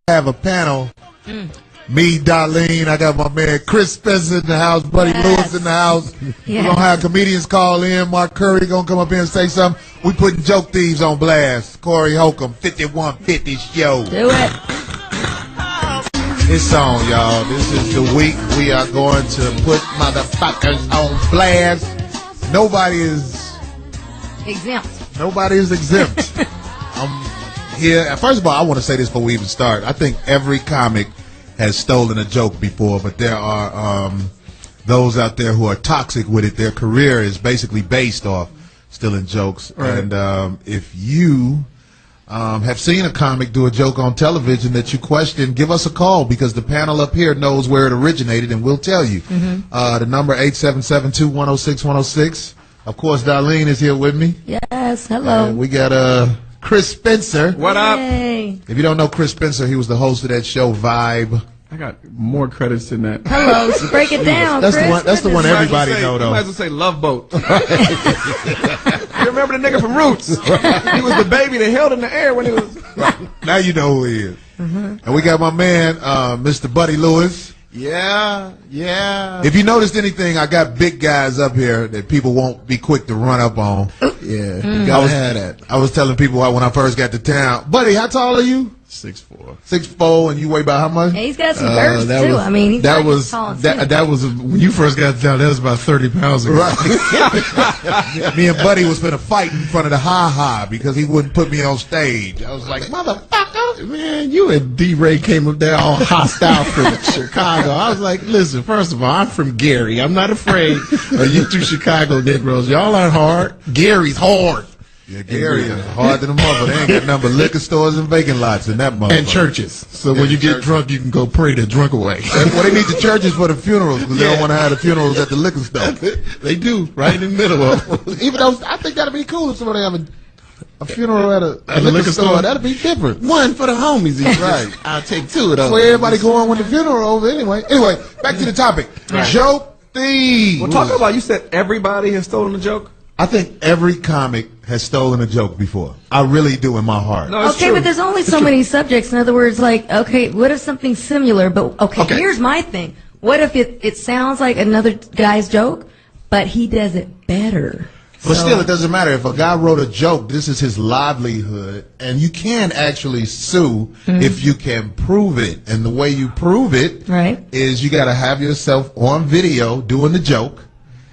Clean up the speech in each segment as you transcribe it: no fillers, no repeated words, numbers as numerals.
have a panel. Me, Darlene, I got my man Chris Spencer in the house, Buddy Lewis in the house. We're going to have comedians call in. Mark Curry going to come up here and say something. We putting joke thieves on blast. Corey Holcomb, 5150 show. Do it. It's on, y'all. This is the week we are going to put motherfuckers on blast. Nobody is exempt. Nobody is exempt. I'm here. First of all, I want to say this before we even start. I think every comic has stolen a joke before, but there are those out there who are toxic with it. Their career is basically based off stealing jokes. Right. And if you have seen a comic do a joke on television that you question, give us a call, because the panel up here knows where it originated, and we'll tell you. The number 877-210-6106. Of course, Darlene is here with me. Yes, hello. We got Chris Spencer. What up? Hey. If you don't know Chris Spencer, he was the host of that show, Vibe. I got more credits than that. Hello, break it down, That's Chris. the one. That's the one everybody know, though. You might as well say Love Boat. You remember the nigga from Roots? He was the baby that held in the air when he was. Now you know who he is. And we got my man, Mr. Buddy Lewis. Yeah. If you noticed anything, I got big guys up here that people won't be quick to run up on. Yeah, you gotta have that. I was telling people when I first got to town, Buddy, how tall are you? 6'4". 6'4", and you weigh about how much? He's got some girths too. I mean, he's that like was tall and that was when you first got down. That was about 30 pounds ago. Right. Me and Buddy was finna fight in front of the ha-ha because he wouldn't put me on stage. I was like, motherfucker. Man, you and D-Ray came up there all hostile from Chicago. I was like, listen, first of all, I'm from Gary. I'm not afraid of you two Chicago Negroes. Y'all aren't hard. Gary's hard. Yeah, Gary is hard than a mother. They ain't got nothing but liquor stores and vacant lots in that motherfucker. And churches. So when you get drunk, you can go pray the drunk away. Well, they need the churches for the funerals because they don't want to have the funerals at the liquor store. They do, right in the middle of them. Even though I think that'd be cool if somebody have a funeral at a liquor store. That'd be different. One for the homies. Right. I'll take two of those. Where everybody going when the funeral over anyway. Anyway, back to the topic. Right. Joke thieves. Well, talk about, you said everybody has stolen a joke? I think every comic has stolen a joke before. I really do in my heart. No, okay, but there's only so many subjects. In other words, like, okay, what if something similar? But okay, here's my thing. What if it sounds like another guy's joke, but he does it better? But still, it doesn't matter. If a guy wrote a joke, this is his livelihood, and you can actually sue if you can prove it. And the way you prove it is you got to have yourself on video doing the joke.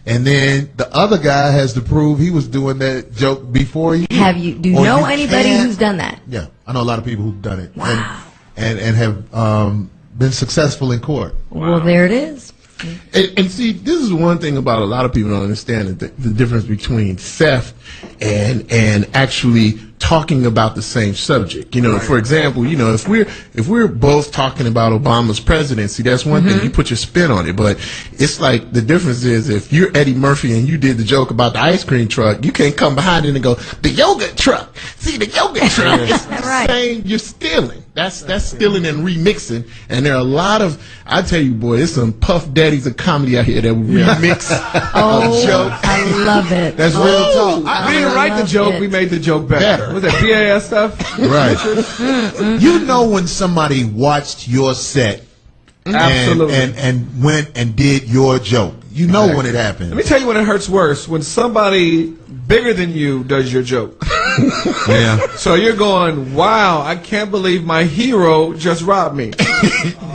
And then the other guy has to prove he was doing that joke before you. Do you know anybody who's done that? Yeah, I know a lot of people who've done it. Wow. And have been successful in court. Well, there it is. And see, this is one thing about a lot of people don't understand, the difference between theft and actually talking about the same subject. You know, for example, you know, if we're both talking about Obama's presidency, that's one thing. You put your spin on it, but it's like the difference is if you're Eddie Murphy and you did the joke about the ice cream truck, you can't come behind it and go, the yogurt truck. See, the yogurt truck. It's the same. You're stealing. That's stealing and remixing. And there are a lot of, I tell you, boy, there's some puff daddies of comedy out here that remix jokes. I love it. That's real talk. We didn't write the joke, we made the joke better. Was that BAS stuff? Right. You know when somebody watched your set and went and did your joke. You know when it happened. Let me tell you when it hurts worse. When somebody bigger than you does your joke. Yeah. So you're going, wow, I can't believe my hero just robbed me.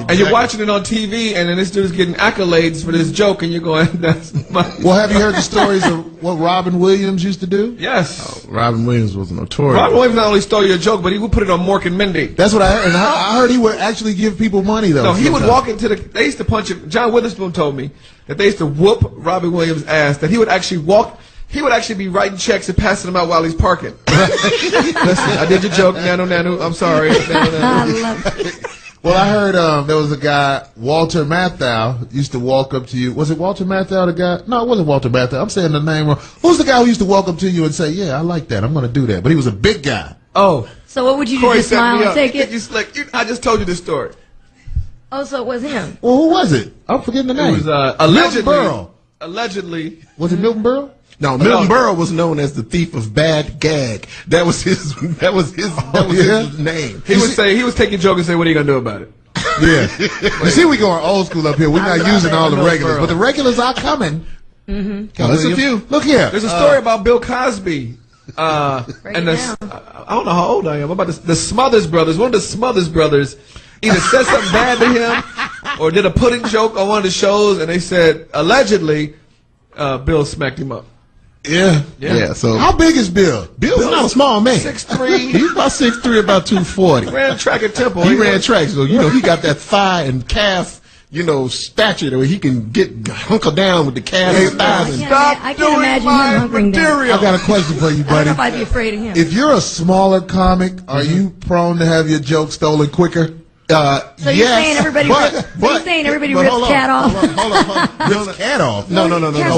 And you're watching it on TV, and then this dude's getting accolades for this joke, and you're going, that's my... Well, have you heard the stories of what Robin Williams used to do? Yes. Robin Williams was notorious. Robin Williams not only stole your joke, but he would put it on Mork and Mindy. That's what I heard. And I heard he would actually give people money, though. No, he would walk into they used to punch him. John Witherspoon told me that they used to whoop Robin Williams' ass, that he would actually be writing checks and passing them out while he's parking. Listen, I did your joke, nano, I'm sorry. I love it. Well, I heard there was a guy, Walter Matthau, used to walk up to you. Was it Walter Matthau, the guy? No, it wasn't Walter Matthau. I'm saying the name wrong. Who's the guy who used to walk up to you and say, yeah, I like that. I'm going to do that. But he was a big guy. Oh. So what would you do? Corey Just smile and take it? I just told you this story. Oh, so it was him. Well, who was it? I'm forgetting the name. It was Milton Berle. Allegedly. Was it Milton Berle? No, Milton Berle was known as the thief of bad gag. That was his his name. He was taking joke and say, "What are you gonna do about it?" Yeah. You see, we going old school up here. We're not using all the regulars, but the regulars are coming. Oh, there's a few. Look here. There's a story about Bill Cosby. I don't know how old I am. About the Smothers Brothers. One of the Smothers Brothers either said something bad to him or did a pudding joke on one of the shows, and they said allegedly Bill smacked him up. Yeah. So how big is Bill? Bill's not a small man. 6'3". He's about 6'3", about 240. Ran track at Temple. He ran track, so he got that thigh and calf. Stature where he can get hunker down with the calf and thighs. I can't imagine him hunkering down. I got a question for you, I don't buddy. know if I'd be afraid of him. If you're a smaller comic, are you prone to have your jokes stolen quicker? So you're saying everybody rips Cat off? Hold on. Rips Cat off? No.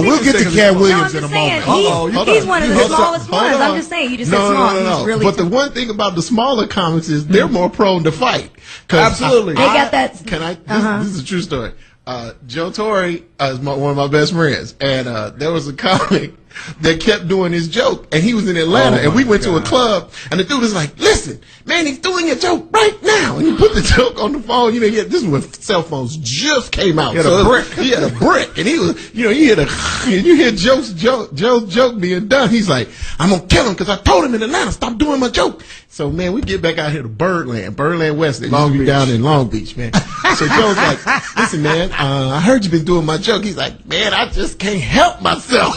We'll get to Cat Williams in a moment. He's one of the smallest ones. I'm just saying. You just said small. No. Really but the one thing about the smaller comics is they're more prone to fight. Absolutely. They got that. This is a true story. Joe Torre is one of my best friends, and there was a comic that kept doing his joke, and he was in Atlanta, and we went to a club, and the dude was like, "Listen, man, he's doing your joke right now," and he put the joke on the phone. This is when cell phones just came out. He had a brick. He had a brick, and he was, he had and you hear Joe's joke being done. He's like, "I'm gonna kill him because I told him in Atlanta stop doing my joke." So man, we get back out here to Birdland West. They used to be down in Long Beach, man. So Joe's like, "Listen, man, I heard you've been doing my joke." He's like, "Man, I just can't help myself."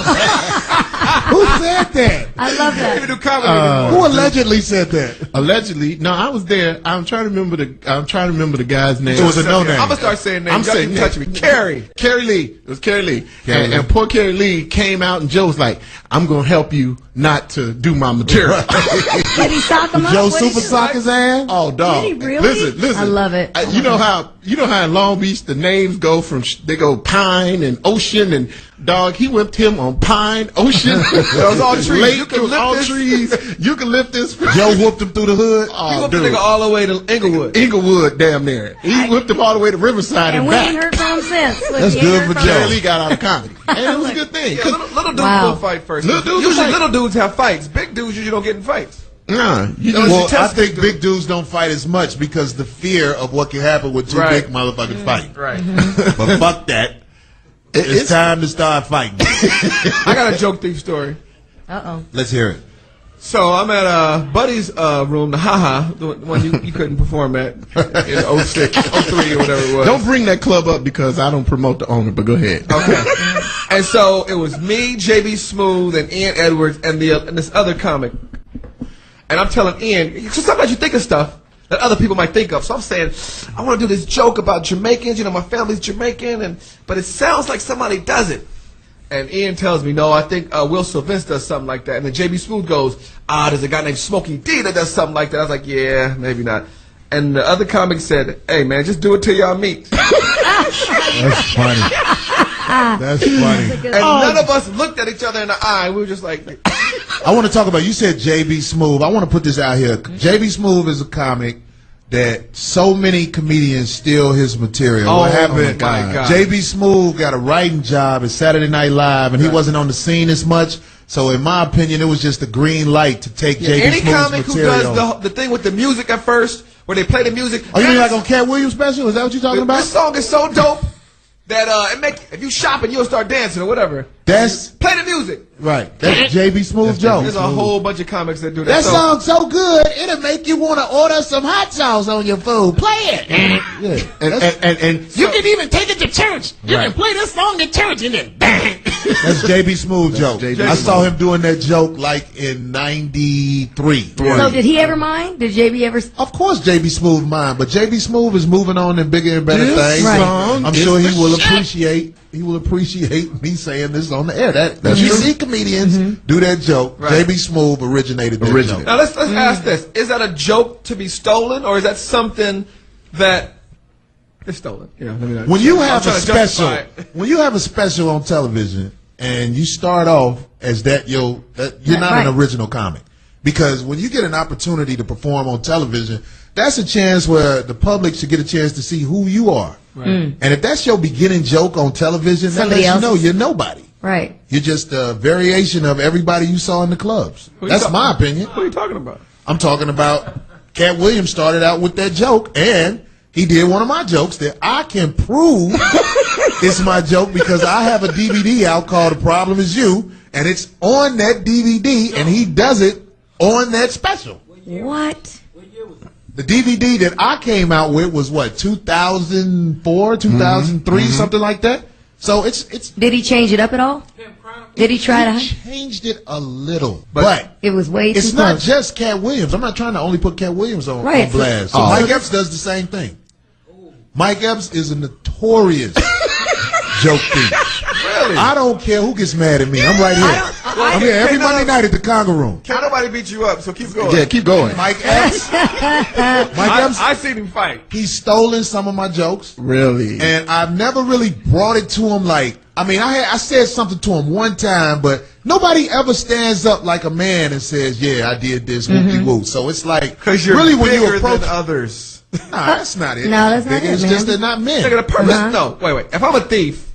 Who said that? I love that. Even do comedy anymore. Who allegedly said that? Allegedly, no, I was there. I'm trying to remember the guy's name. It was a no name. I'm gonna start saying names. I'm saying touch me. Carrie Lee. It was Carrie Lee. Carrie Lee. And poor Carrie Lee came out, and Joe was like, "I'm gonna help you not to do my material." Did he sock him up? Joe What did super he do? sock his ass? Oh, dog. Did he really? Listen. I love it. You know how in Long Beach the names go they go Pine and Ocean, and dog, he whipped him on Pine, Ocean. It was all trees. Lake, You can it was lift all this. trees. You can lift this. Joe whooped him through the hood. He Oh, whooped the dude. nigga all the way to Inglewood. Inglewood, damn near. He whipped him all the way to Riverside And and we ain't back. heard from him since. Look, That's we ain't good heard for from Joe. him. Carrie Lee got out of comedy. And it was a good thing. Yeah, 'Cause- little dudes Wow. will fight first. Little dudes Usually fight. little dudes have fights. Big dudes usually don't get in fights. Nah, Well, I test think it. big dudes don't fight as much because the fear of what can happen with two Right. big motherfuckers fighting. Right. But fuck that. It's time to start fighting. I got a joke thief story. Uh-oh. Let's hear it. So I'm at Buddy's room, the Ha-Ha, the one you couldn't perform at in 06, 03 or whatever it was. Don't bring that club up because I don't promote the owner, but go ahead. Okay. And so it was me, JB Smooth, and Ian Edwards, and this other comic. And I'm telling Ian, so sometimes you think of stuff that other people might think of. So I'm saying, I want to do this joke about Jamaicans. My family's Jamaican, but it sounds like somebody does it. And Ian tells me, no, I think Will Sylvester does something like that. And then JB Smooth goes, there's a guy named Smokey D that does something like that. I was like, yeah, maybe not. And the other comic said, hey, man, just do it till y'all meet. That's funny. That's funny. And none of us looked at each other in the eye. We were just like... I want to talk about, you said JB Smooth. I want to put this out here. JB Smooth is a comic that so many comedians steal his material. Oh, What happened? my God. JB Smooth got a writing job at Saturday Night Live, and he wasn't on the scene as much. So in my opinion, it was just a green light to take JB Any Smooth's comic material. who does the thing with the music at first, where they play the music. Oh, you mean like on Cat Williams special? Is that what you're talking about? This song is so dope that if you shopping, you'll start dancing or whatever. That's Play the music. right. That's JB Smooth Joe. There's a whole bunch of comics that do that. That So- song's so good, it'll make you want to order some hot sauce on your food. Play it. Yeah. And you can even take it to church. You can play this song in church and then bang. That's JB Smooth joke. JB I saw him doing that joke like in '93. So did he ever mind? Did JB ever? Of course, JB Smooth mind, but JB Smooth is moving on and bigger and better This things. Right. song I'm is sure the he will shit. appreciate. He will appreciate me saying this on the air. That's you see comedians do that joke. Right. JB Smooth originated that joke. Now let's ask this: is that a joke to be stolen, or is that something that is stolen? Yeah, let me not. When you I'm have a trying to special, justify it. when you have a special on television and you start off as you're not Right. an original comic, because when you get an opportunity to perform on television, that's a chance where the public should get a chance to see who you are. Right. And if that's your beginning joke on television, that Somebody lets you know else's. you're nobody. Right. You're just a variation of everybody you saw in the clubs. That's my opinion. Who are you talking about? I'm talking about Cat Williams started out with that joke, and he did one of my jokes that I can prove it's my joke because I have a DVD out called The Problem Is You, and it's on that DVD, and he does it on that special. What? The DVD that I came out with was what, 2004, 2003, something like that. So it's. Did he change it up at all? Did he try to? Changed it a little, but it was way too it's not just Cat Williams. I'm not trying to only put Cat Williams on blast. So Mike Epps does the same thing. Mike Epps is a notorious joke thief. Really? I don't care who gets mad at me. I'm right here. I'm here every Monday night at the Conga Room. Can't nobody beat you up, so keep going. Yeah, keep going. Mike Epps. I seen him fight. He's stolen some of my jokes. Really? And I've never really brought it to him like, I said something to him one time, but nobody ever stands up like a man and says, yeah, I did this, whoopie-woo. So it's like, because you're really bigger when you approach than others. Nah, that's not it. No, that's not it, It's man. just they're not men. The purpose, no, wait. If I'm a thief,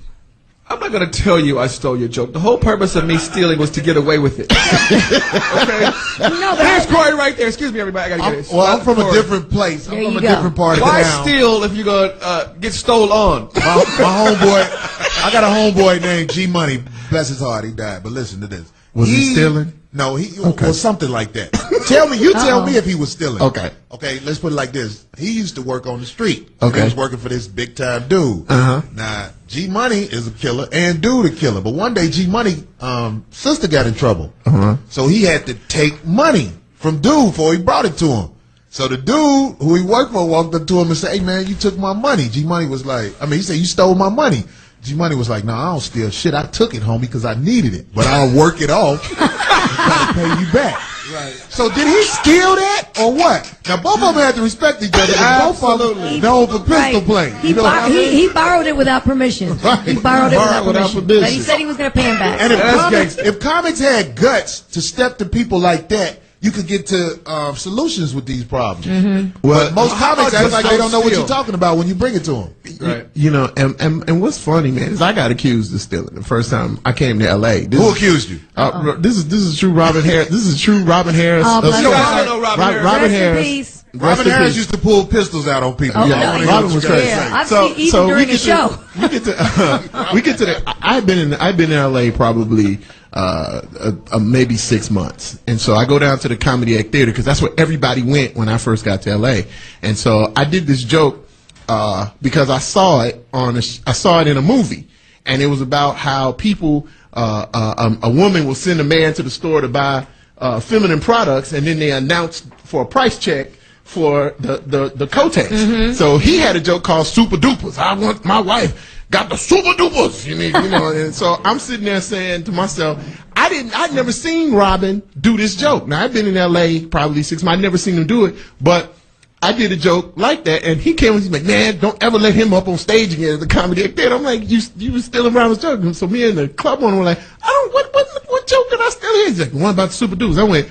I'm not going to tell you I stole your joke. The whole purpose of me stealing was to get away with it. Okay? No, but There's Corey right there. Excuse me, everybody. I got to get this. Well, I'm from a different place. I'm from a different part of Why town. steal if you're going to get stole on? My homeboy, I got a homeboy named G Money. Bless his heart, he died. But listen to this. Was he stealing? No, well, something like that. Tell me if he was stealing. Okay. Okay, let's put it like this. He used to work on the street. Okay. He was working for this big time dude. Uh-huh. Now, G Money is a killer and dude a killer. But one day G Money sister got in trouble. Uh-huh. So he had to take money from dude before he brought it to him. So the dude who he worked for walked up to him and said, hey man, you took my money. G Money was like, he said, you stole my money. G Money was like, no, I don't steal shit. I took it, homie, because I needed it. But I'll work it off and try to pay you back. Right. So did he steal that or what? Now both of them had to respect each other. Both of them known for pistol playing. He borrowed it without permission. Right. He borrowed it without permission. But he said he was going to pay him back. And if comics had guts to step to people like that, you could get to solutions with these problems. Mm-hmm. Well, most comics act like they don't know what you're talking about when you bring it to them. Right. You know, and what's funny, man, is I got accused of stealing the first time I came to L.A. Who accused you? This is true Robin Harris. This is true Robin Harris. Oh, bless you. I don't know Robin Harris. Robin Harris. Rest in peace. Robin Harris used to pull pistols out on people. Oh, yeah, no, Robin was crazy. Yeah, I've seen even during the show. We get to the. I've been in L.A. probably maybe 6 months, and so I go down to the Comedy Act Theater because that's where everybody went when I first got to L.A. And so I did this joke because I saw it in a movie, and it was about how people a woman will send a man to the store to buy feminine products, and then they announce for a price check for the Kotex. Mm-hmm. So he had a joke called Super Dupers. I want my wife got the Super Dupers, you know. And so I'm sitting there saying to myself, I'd never seen Robin do this joke. Now I've been in L.A. probably 6 months. I'd never seen him do it, but I did a joke like that, and he came and he's like, man, don't ever let him up on stage again at the Comedy Act Theater. I'm like, you was stealing Robin's joke. And so me and the club owner were like, what joke did I steal here? He's like, the one about the Super Dupers. I went,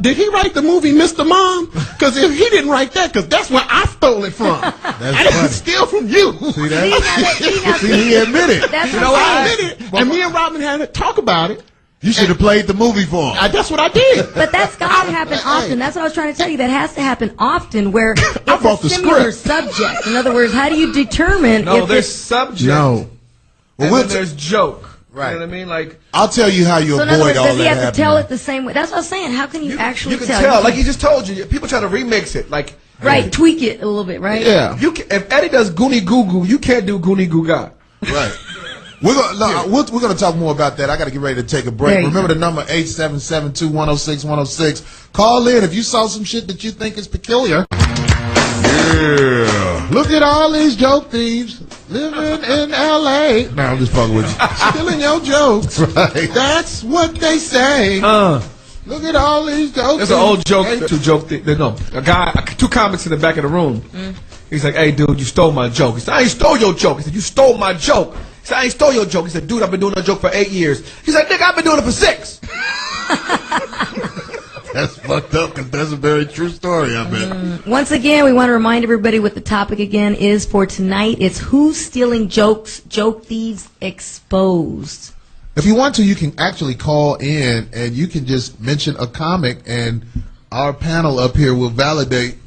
did he write the movie Mr. Mom? Because if he didn't write that, because that's where I stole it from. I didn't steal from you. See that? See, he admitted. That's I admitted it. And me and Robin had to talk about it. You should have played the movie for him. That's what I did. But that's got to happen often. That's what I was trying to tell you. That has to happen often where it's brought a the similar script. subject. In other words, how do you determine No, if there's it's... subject. No. And then there's joke. Right. You know what I mean? Like, I'll tell you how you So in other avoid words, all does he that have to tell happening. it the same way? That's what I was saying. How can you actually you can tell? tell. Like he just told you. People try to remix it. Like, Right, tweak it a little bit, right? Yeah. if Eddie does Goonie Goo Goo, you can't do Goonie Goo Ga. Right. We're gonna talk more about that. I got to get ready to take a break. Remember the number 877-2106-106. Call in if you saw some shit that you think is peculiar. Yeah. Look at all these joke thieves living in L.A. No, I'm just fucking with you. Stealing your jokes. Right. That's what they say. Look at all these jokes. There's an old joke. Two comics in the back of the room. He's like, hey, dude, you stole my joke. He said, I ain't stole your joke. He said, you stole my joke. He said, I ain't stole your joke. He said, dude, I've been doing that joke for 8 years. He said, nigga, I've been doing it for 6. That's fucked up because that's a very true story, I bet. Once again, we want to remind everybody what the topic again is for tonight. It's Who's Stealing Jokes? Joke Thieves Exposed. If you want to, you can actually call in and you can just mention a comic, and our panel up here will validate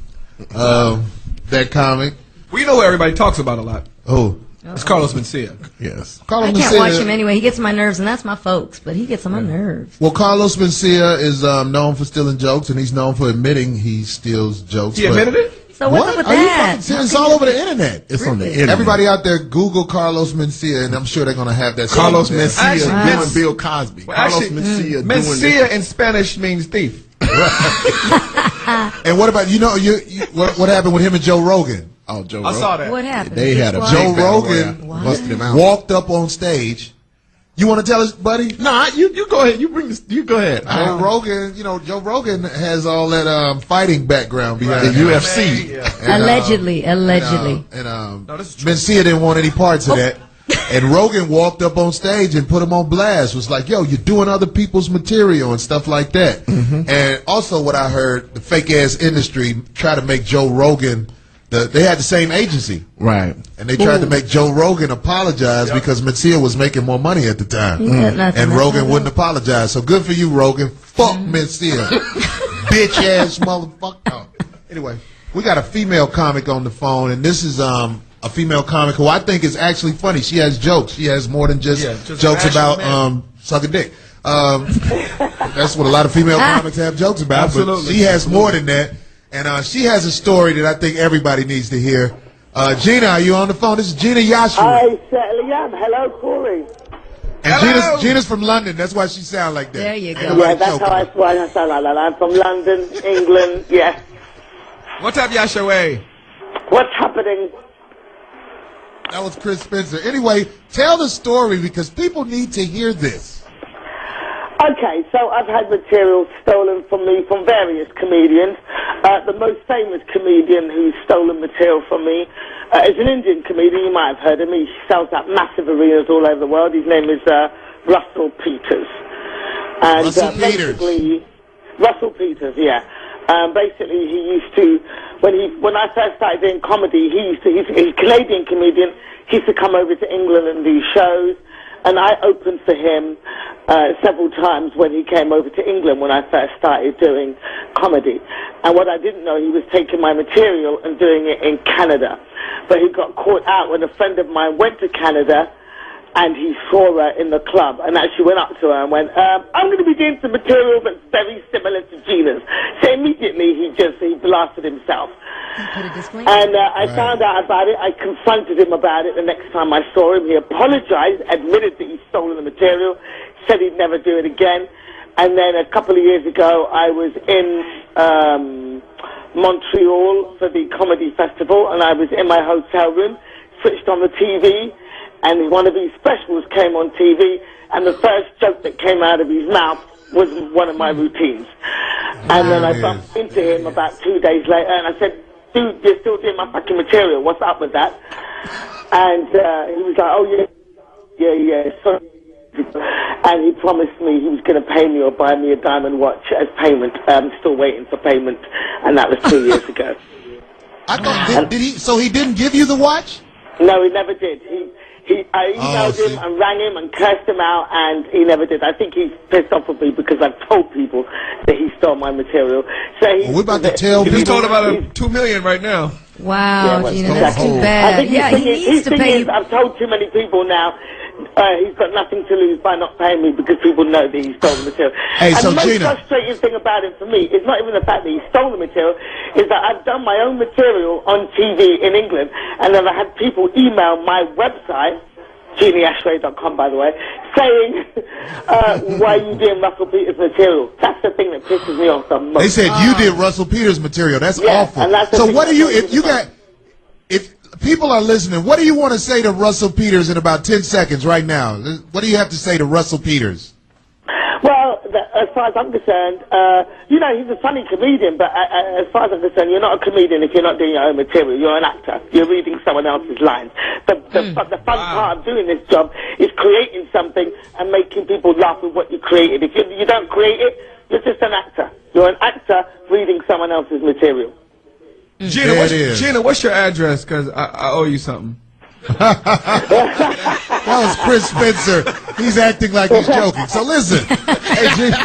that comic. We know who everybody talks about a lot. Oh. It's Carlos Mencia. Yes. Carlos I can't Mencia, watch him anyway. He gets on my nerves, and that's my folks, but he gets on my nerves. Well, Carlos Mencia is known for stealing jokes, and he's known for admitting he steals jokes. He admitted it? So what's What? up with Are you that? fucking serious? It's all over the internet. It's on the internet. Everybody out there, Google Carlos Mencia, and I'm sure they're going to have that. Carlos song there. Mencia Actually, doing Bill Cosby. Well, Carlos actually, Mencia doing Mencia in Spanish means thief. And what about, what happened with him and Joe Rogan? Oh, Joe I Rogan. saw that. What happened? They had a What? Joe big battle Rogan royale. Busted him out. walked up on stage. You want to tell us, buddy? Nah, you go ahead. You bring this. You go ahead. Joe Rogan, Joe Rogan has all that fighting background behind The him. UFC. Yeah. And, Allegedly. No, this is true. Mencia didn't want any parts of that. And Rogan walked up on stage and put him on blast. Was like, yo, you're doing other people's material and stuff like that. And also what I heard, the fake-ass industry try to make Joe Rogan, they had the same agency. Right. And they tried to make Joe Rogan apologize because Mencia was making more money at the time. And Rogan wouldn't apologize. So good for you, Rogan. Fuck Mencia. Bitch-ass motherfucker. Anyway, we got a female comic on the phone, and this is a female comic who I think is actually funny. She has jokes. She has more than just jokes about sucking dick. That's what a lot of female comics have jokes about. Absolutely. But she has more than that. And she has a story that I think everybody needs to hear. Gina, are you on the phone? This is Gina Yashua. I certainly am. Hello, Corey. And Gina's from London. That's why she sounds like that. There you go. Ain't Yeah, nobody that's joking. why I sound like that. I'm from London, England. Yeah. What's up, Yashaway? What's happening? That was Chris Spencer. Anyway, tell the story because people need to hear this. Okay, so I've had material stolen from me from various comedians. The most famous comedian who's stolen material from me is an Indian comedian. You might have heard of him. He sells at massive arenas all over the world. His name is Russell Peters. And Russell Peters. basically, Russell Peters, yeah. Basically, he used to, when I first started doing comedy, he's a Canadian comedian. He used to come over to England and do shows. And I opened for him several times when he came over to England when I first started doing comedy. And what I didn't know, he was taking my material and doing it in Canada. But he got caught out when a friend of mine went to Canada and he saw her in the club and actually went up to her and went, I'm going to be doing some material that's very similar to Gina's. So immediately he blasted himself. Put a disclaimer. And I found out about it. I confronted him about it the next time I saw him. He apologized, admitted that he'd stolen the material, said he'd never do it again. And then a couple of years ago, I was in Montreal for the comedy festival, and I was in my hotel room, switched on the TV, and one of his specials came on TV, and the first joke that came out of his mouth was one of my routines. And then I bumped into him about 2 days later, and I said, dude, you're still doing my fucking material. What's up with that? And he was like, oh, yeah. So, and he promised me he was going to pay me or buy me a diamond watch as payment. I'm still waiting for payment, and that was 2 years ago. I thought, did he? So he didn't give you the watch? No, he never did. I emailed him and rang him and cursed him out, and he never did. I think he's pissed off with me because I've told people that he stole my material. So We're about to tell He people. just told about $2 million right now. Wow, Yeah, well, Gina, so that's too hold. I bad. think Yeah, he needs to pay you. I've told too many people now. He's got nothing to lose by not paying me because people know that he stole the material. Hey, and so the most Gina- frustrating thing about it for me is not even the fact that he stole the material, is that I've done my own material on TV in England, and then I had people email my website, GeniashRay.com, by the way, saying, why are you doing Russell Peters material? That's the thing that pisses me off the most. They said you did Russell Peters material. That's Yeah, awful. and that's the So thing what do that you? pisses me If people are listening, what do you want to say to Russell Peters in about 10 seconds right now? What do you have to say to Russell Peters? Well, as far as I'm concerned, he's a funny comedian, but as far as I'm concerned, you're not a comedian if you're not doing your own material. You're an actor. You're reading someone else's lines. The fun part of doing this job is creating something and making people laugh with what you created. If you don't create it, You're just an actor. You're an actor reading someone else's material. Gina, what's your address? Because I owe you something. That was Chris Spencer. He's acting like he's joking. So listen, hey, Gina,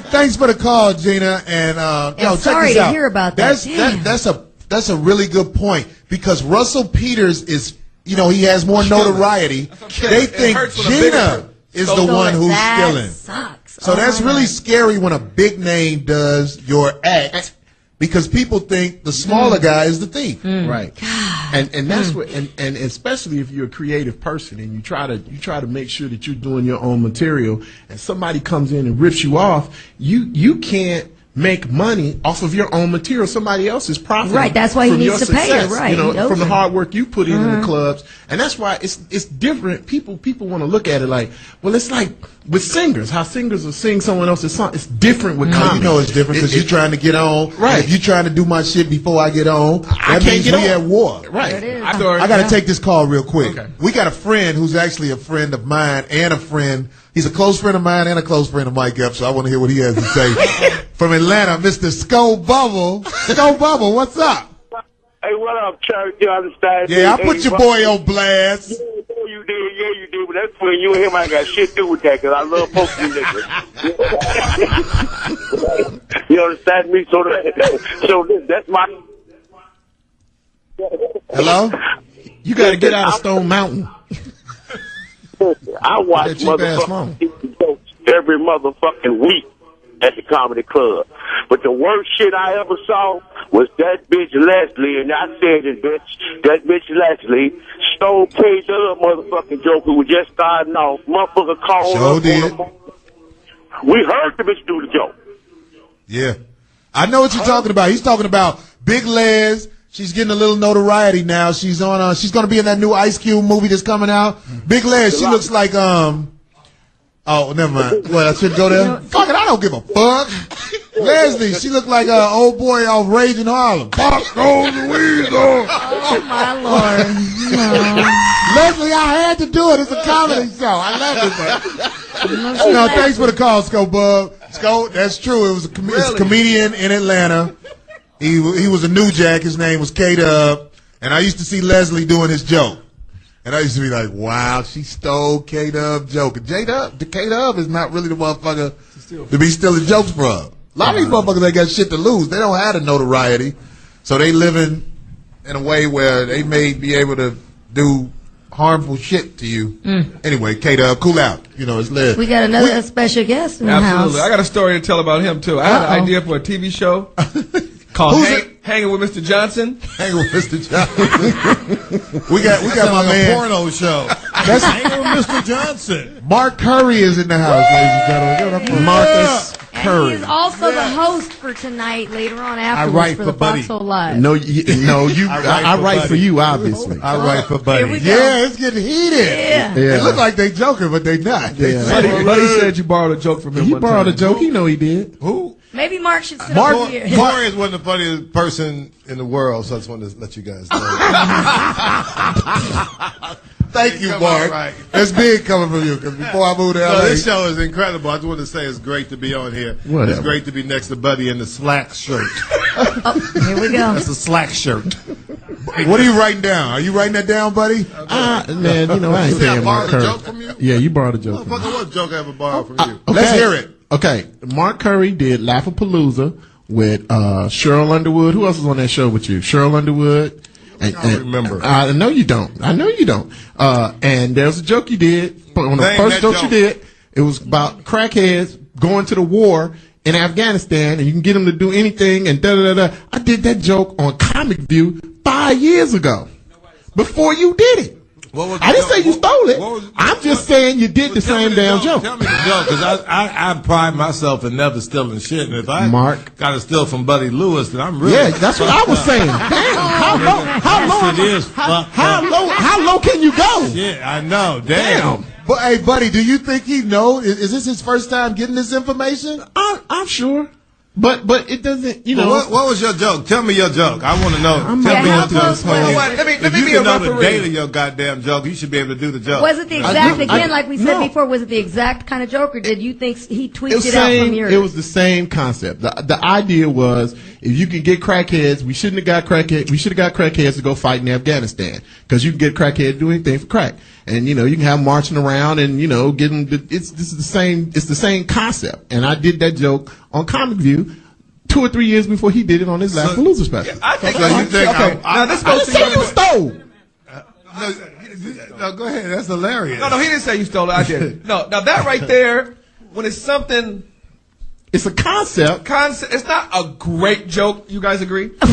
thanks for the call, Gina. And yo, sorry check this out. to hear about that. That's a really good point, because Russell Peters is, you know, he has more notoriety. They think Gina is the one who's stealing. Sucks. So that's really scary when a big name does your act, because people think the smaller guy is the thief. Right. And that's what, and especially if you're a creative person and you try to make sure that you're doing your own material, and somebody comes in and rips you off, you can't make money off of your own material. Somebody else is profiting. Right, that's why he from needs your to pay success, it, right. you know, Okay. from the hard work you put in the clubs. And that's why it's different. People want to look at it like, well, it's like with singers, how singers will sing someone else's song. It's different with comedy. You know it's different because you're trying to get on. Right. If you're trying to do my shit before I get on, I that can't means get we on. at war. Right. There it is. I got to take this call real quick. Okay. We got a friend who's actually a friend of mine and a friend. He's a close friend of mine and a close friend of Mike Epps, so I want to hear what he has to say. From Atlanta, Mr. Sko Bubble. Sko Bubble, what's up? Hey, what up, Church? You understand? Yeah, I put your boy on blast. Yeah, you did. But that's when you and him ain't got shit to do with that, because I love both of you niggas. You understand me? So that's my... Hello? You got to get out of Stone Mountain. I watch That cheap-ass phone. motherfucking jokes every motherfucking week at the comedy club. But the worst shit I ever saw was that bitch Leslie, and I said it, bitch. That bitch Leslie stole K Dub motherfucking joke who was just starting off. Motherfucker called Sure up did. We heard the bitch do the joke. Yeah. I know what you're talking about. He's talking about Big Les. She's getting a little notoriety now. She's on. She's going to be in that new Ice Cube movie that's coming out. Big Les. She looks like Oh, never mind. Well, I shouldn't go there. Fuck it. I don't give a fuck. Leslie. She looked like old boy off Raging Harlem. Fuck goes the weasel. Oh my Lord! No. Leslie, I had to do it. It's a comedy show. I love it. No, thanks for the call, Sko Bub. Sko, that's true. It was it's a comedian in Atlanta. He was a new jack. His name was K-Dub. And I used to see Leslie doing his joke. And I used to be like, wow, she stole K-Dub joke. And K-Dub is not really the motherfucker to be stealing jokes from. A lot of these motherfuckers ain't got shit to lose. They don't have the notoriety. So they living in a way where they may be able to do harmful shit to you. Anyway, K-Dub, cool out. You know, it's lit. We got another special guest in the Absolutely. house. I got a story to tell about him, too. I had an idea for a TV show called Hanging with Mr. Johnson. Hanging with Mr. Johnson. we got my man. Porno show. That's Hanging with Mr. Johnson. Mark Curry is in the house, ladies and gentlemen. Marcus Curry. And he's also the host for tonight, later on afterwards, write for for the Buddy. Foxhole Live. I write for you, obviously. I write for Buddy. Here we go. Yeah, it's getting heated. Yeah. Yeah. It look like they joking, but they not. Yeah. Buddy said you borrowed a joke from him. He one borrowed a time. joke. He know he did. Who? Maybe Mark should sit Mark- over here. Corey is one of the funniest person in the world, so I just wanted to let you guys know. Thank you, Come Mark. on, right. That's big coming from you. Because before I moved to LA, So this show is incredible. I just wanted to say it's great to be on here. Whatever. It's great to be next to Buddy in the slack shirt. Here we go. That's a slack shirt. what are you writing down? Are you writing that down, buddy? Man, you know, I ain't See, I paying Mark borrowed a Curry. joke from you? Yeah, you borrowed a joke from me. Motherfucker, what joke I ever borrowed from you? Let's hear it. Okay, Mark Curry did Laugh-A-Palooza with Cheryl Underwood. Who else was on that show with you? Cheryl Underwood. I don't remember. I know you don't. And there's a joke you did. On the Name first that joke joke. you did, it was about crackheads going to the war in Afghanistan, and you can get them to do anything, and da-da-da-da. I did that joke on Comic View 5 years ago, before you did it. What was the I didn't joke? say you stole it. What was- I'm just saying you did the Tell me same damn joke. Tell me the joke, because I pride myself in never stealing shit, and if I Mark. got to steal from Buddy Lewis, then I'm really... Yeah, that's what I was saying. Damn, how low can you go? Yeah, I know. Damn. But hey, buddy, do you think he know? Is this his first time getting this information? I'm sure. But it doesn't, you know. What was your joke? Tell me your joke. I want to know. Tell me how through close this was whole. it? Let me If be you a can know the referee. date of your goddamn joke, you should be able to do the joke. Was it the exact, like we said before, was it the exact kind of joke, or did you think he tweaked it out from yours? It was the same concept. The idea was, if you can get crackheads, we shouldn't have got crackheads. We should have got crackheads to go fight in Afghanistan, because you can get crackheads to do anything for crack, and you know you can have them marching around and you know getting. It's the same concept, and I did that joke on Comic View 2 or 3 years before he did it on his Last Palooza special. I think. So you think okay. Now this goes to you stole. No, go ahead. That's hilarious. No, he didn't say you stole it. I did. No, now that right there, when it's something. It's a concept. It's not a great joke. You guys agree? I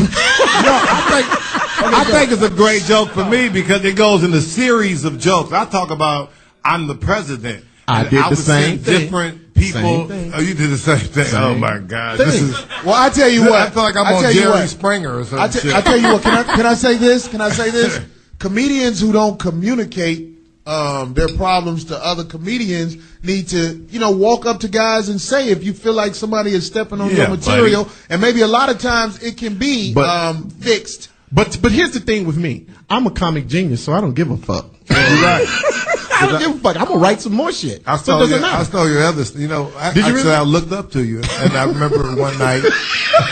think it's a great joke for me because it goes in a series of jokes. I talk about I'm the president. I did the same thing. Different people. Same thing. Oh, you did the same thing. Oh my God! This is. Well, I tell you what. I feel like I'm on Jerry Springer or something. I tell you what. Can I say this? Can I say this? Comedians who don't communicate their problems to other comedians need to, walk up to guys and say if you feel like somebody is stepping on your material, buddy. And maybe a lot of times it can be fixed. But here's the thing with me. I'm a comic genius, so I don't give a fuck. You're right. I don't give a fuck. I'm gonna write some more shit. I stole your other. I looked up to you, and I remember one night.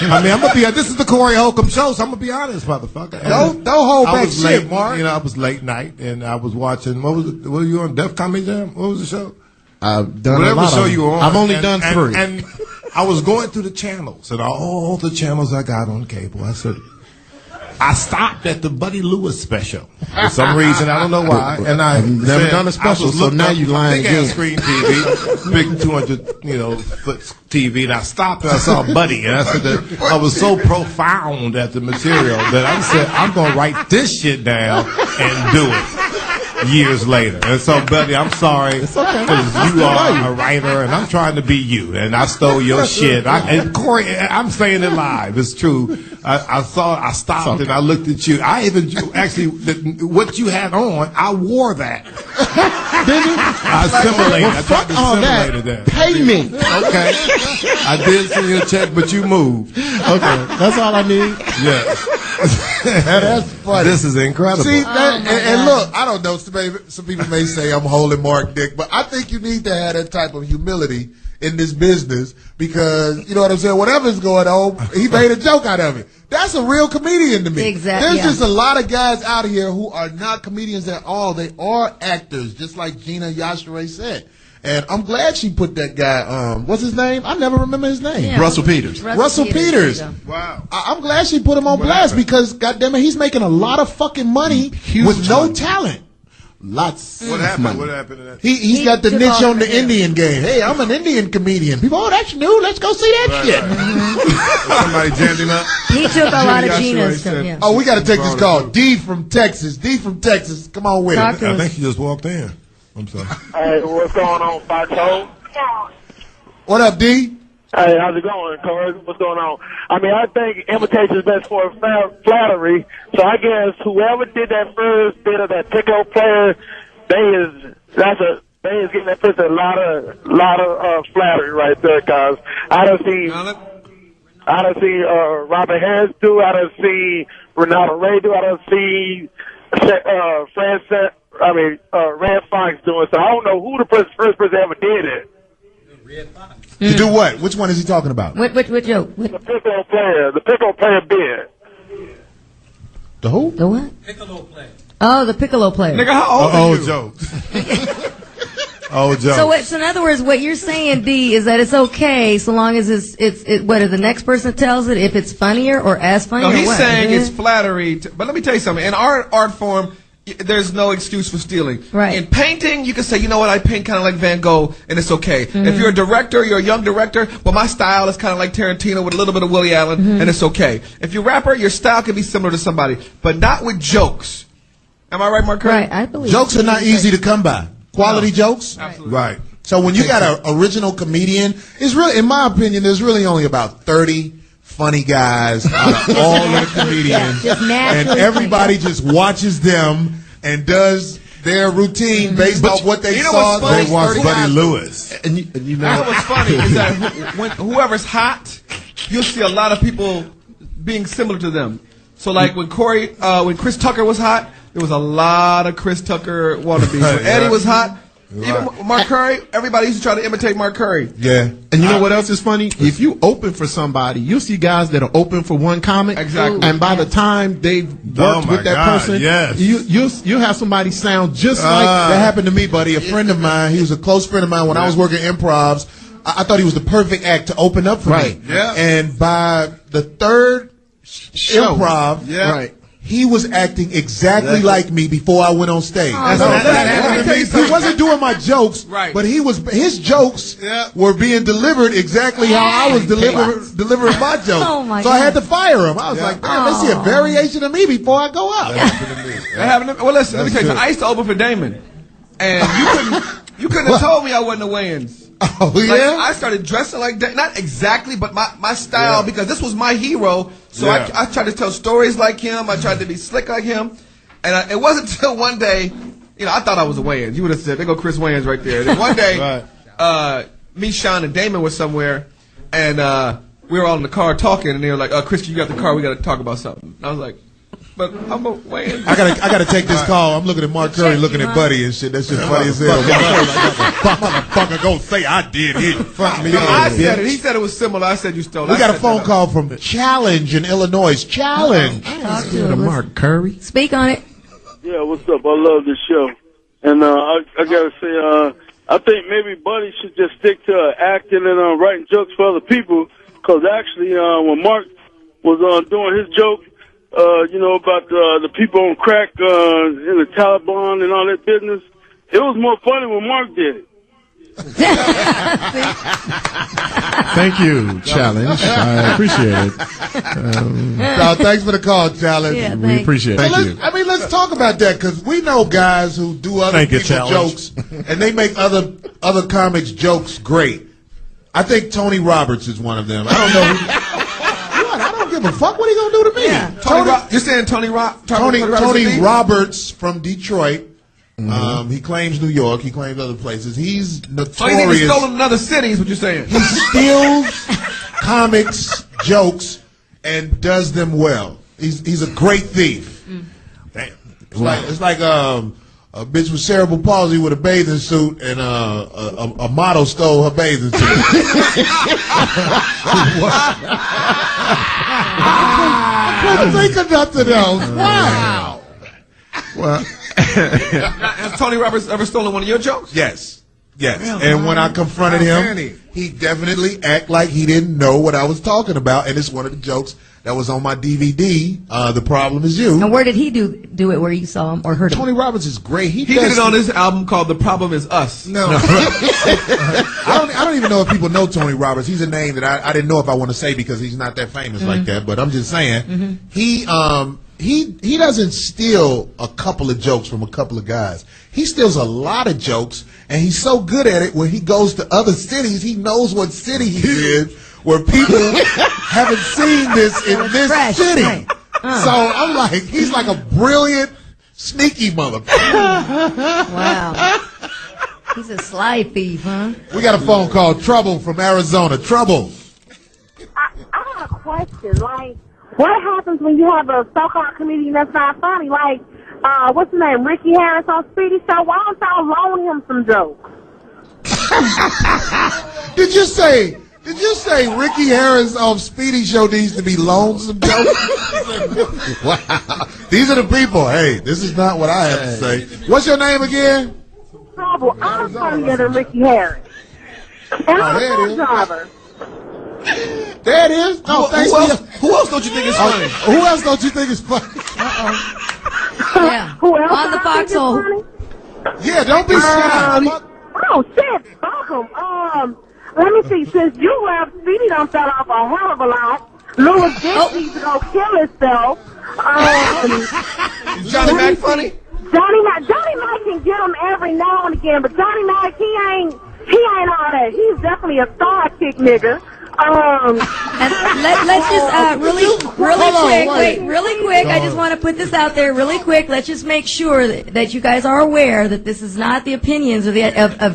I mean, I'm gonna be. This is the Corey Holcomb show, so I'm gonna be honest, motherfucker. Don't hold back shit, Mark. I was late night, and I was watching. What were you on? Def Comedy Jam? What was the show? I've done whatever a lot show of you were on. I've only done 3. And I was going through the channels, and all the channels I got on cable. I stopped at the Buddy Lewis special for some reason. I don't know why. And I've never done a special, so now you lying again. Screen TV, big 200 foot TV, and I stopped and I saw Buddy, and I said that I was so profound at the material that I said I'm gonna write this shit down and do it. Years later, and so Buddy, I'm sorry because you are a writer, and I'm trying to be you, and I stole your shit. And Corey, I'm saying it live. It's true. I stopped and I looked at you. I even what you had on, I wore that. Did you? I assimilated. I tried to assimilate that. Pay me. Okay. I did send you a check, but you moved. Okay, that's all I need. Yeah. That's funny. This is incredible. See, and look, I don't know. Some people may say I'm holding Mark Dick, but I think you need to have that type of humility in this business because, you know what I'm saying, whatever's going on, he made a joke out of it. That's a real comedian to me. Exactly. There's just a lot of guys out here who are not comedians at all. They are actors, just like Gina Yashere said. And I'm glad she put that guy, what's his name? I never remember his name. Yeah. Russell Peters. Russell Peters. Wow. I'm glad she put him on blast because, goddammit, he's making a lot of fucking money with no talent. Lots What of happened? money. What happened to that? He's got the took niche off on the from there. Indian game. Hey, I'm an Indian comedian. People, that's new. Let's go see that shit. Somebody jammed him up. He took a lot of Yashere Gina's said- from him. Oh, we got to take this call. D from Texas. Come on with Talk it. to I us. think she just walked in. I'm sorry. Hey, what's going on, Foxhole? What up, D? Hey, how's it going, Corey? What's going on? I mean, I think imitation is best for flattery. So I guess whoever did that first bit of that piccolo player, they is getting that person a lot of flattery right there, cause I don't see Robert Harris do. I don't see Ronaldo Ray do. I don't see Red Fox doing. So I don't know who the first person ever did it. To do what? Which one is he talking about? What joke? The piccolo player bid. The who? The what? Piccolo player. Oh, the piccolo player. Nigga, how old are you? jokes. Old jokes. So in other words, what you're saying, D, is that it's okay so long as it's whether the next person tells it, if it's funnier or as funny. No, or he's what? saying it's flattery. But let me tell you something. In our art form, there's no excuse for stealing. Right. In painting, you can say, you know what, I paint kind of like Van Gogh, and it's okay. Mm-hmm. If you're a director, you're a young director, well, my style is kind of like Tarantino with a little bit of Woody Allen, Mm-hmm. and it's okay. If you're a rapper, your style can be similar to somebody, but not with jokes. Am I right, Mark Curry? Right, I believe Jokes are not easy to come by. Quality jokes. Absolutely. Right. So when you got an original comedian, it's really, in my opinion, there's really only about 30 funny guys out of all of the comedians, Just and naturally everybody just watches them and does their routine based off what they you know saw. what's funny? They watch 30 Buddy guys. Lewis. And you You know know what's funny is that whoever's hot you'll see a lot of people being similar to them. So like when Chris Tucker was hot, there was a lot of Chris Tucker wannabes. When Eddie was hot, even Mark Curry, everybody used to try to imitate Mark Curry. Yeah. And you know what else is funny? If you open for somebody, you'll see guys that are open for one comic. Exactly. And by the time they've worked with that person, you'll have somebody sound just like that happened to me, buddy. A friend of mine, he was a close friend of mine when I was working improvs. I thought he was the perfect act to open up for me. Yeah. And by the third improv, he was acting exactly like me before I went on stage. He wasn't doing my jokes, but his jokes were being delivered exactly how I was delivering my jokes. So I had to fire him. I was like, damn, let's see a variation of me before I go up. Well, listen, let me tell you something. I used to open for Damon, and you couldn't have told me I wasn't a Wayans. Oh, yeah? Like, I started dressing like that. Not exactly, but my style, because this was my hero. So I tried to tell stories like him. I tried to be slick like him. And it wasn't until one day, I thought I was a Wayans. You would have said, there go Chris Wayans right there. And then one day, me, Sean, and Damon were somewhere, and we were all in the car talking, and they were like, Chris, you got the car. We got to talk about something. And I was like, but I'm a Wayans. I gotta take this call. I'm looking at Mark Curry, looking at Buddy and shit. That's just funny as hell. Motherfucker, go say I did it. I said it. He said it was similar. I said you stole it. We got a phone call from Challenge in Illinois. Challenge. Talk to Mark Curry. Speak on it. Yeah, what's up? I love this show. And I gotta say, I think maybe Buddy should just stick to acting and writing jokes for other people. Because actually, when Mark was doing his joke, about the people on crack in the Taliban and all that business, it was more funny when Mark did it. Thank you, Challenge. I appreciate it. Thanks for the call, Challenge. Yeah, we appreciate it. Thank you. Let's talk about that, because we know guys who do other people's jokes, and they make other comics' jokes great. I think Tony Roberts is one of them. I don't know. I don't give a fuck. What are you gonna do to me? Yeah. You're saying Tony Roberts from Detroit. He claims New York. He claims other places. He's notorious. So he's stolen another city, is what you're saying. He steals comics' jokes and does them well. He's a great thief. It's like a bitch with cerebral palsy with a bathing suit, and a model stole her bathing suit. I couldn't think of nothing else. Wow. Well, has Tony Roberts ever stolen one of your jokes? Yes. And when I confronted him, he definitely act like he didn't know what I was talking about, and it's one of the jokes that was on my DVD. The Problem Is You. And where did he do it? Where you saw him or heard him? Tony Roberts is great. He did it on his album called The Problem Is Us. No. I don't even know if people know Tony Roberts. He's a name that I didn't know if I want to say because he's not that famous like that. But I'm just saying, he doesn't steal a couple of jokes from a couple of guys. He steals a lot of jokes, and he's so good at it. When he goes to other cities, he knows what city he's in, where people haven't seen this in this city. So I'm like, he's like a brilliant, sneaky motherfucker. Wow. He's a sly thief, huh? We got a phone call, Trouble from Arizona. Trouble. I have a question. Like, what happens when you have a so-called comedian that's not funny? Like, what's his name, Ricky Harris on Speedy Show? Why don't y'all loan him some jokes? Did you say Ricky Harris on Speedy Show needs to be loaned some jokes? Wow. These are the people. Hey, this is not what I have to say. What's your name again? Trouble. I'm funnier than Ricky Harris. And I'm a truck driver. There it is. No, who else don't you think is funny? Who else don't you think is funny? Yeah. Who else on the foxhole? Yeah, don't be shy. Oh shit, welcome. Let me see. Since you left, Speedy done fell off a hell of a lot. Louis Dick needs to go kill himself. Is Johnny Mac funny? Johnny Mac can get him every now and again, but Johnny Mac, he ain't all that. He's definitely a star kick nigga. And let's just really quick. I just want to put this out there really quick. Let's just make sure that you guys are aware that this is not the opinions of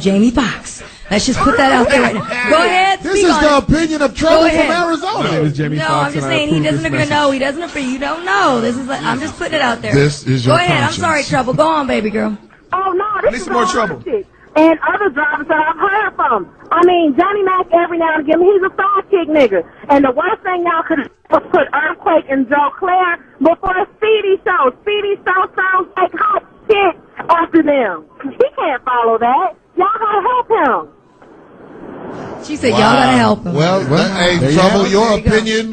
Jamie Foxx. Let's just put that out there right now. Go ahead, This speak is on the it. opinion of Trouble Go from ahead. Arizona. My name is Jamie No, Foxx, I'm just and I saying he approve doesn't this agree. message. No, he doesn't agree. You don't know. This is. I'm just putting it out there. This is your Go ahead. conscience. I'm sorry, Trouble. Go on, baby girl. Oh no, need this is some more all trouble. honesty. And other drivers that I've heard from. I mean, Johnny Mac every now and again, he's a sidekick nigga. And the worst thing y'all could was put Earthquake and Joe Claire before Speedy Show. Speedy Show sounds like hot shit after them. He can't follow that. Y'all gotta help him. She said, "Y'all gotta help him." Well, hey, there you Trouble, have it. your There you go. opinion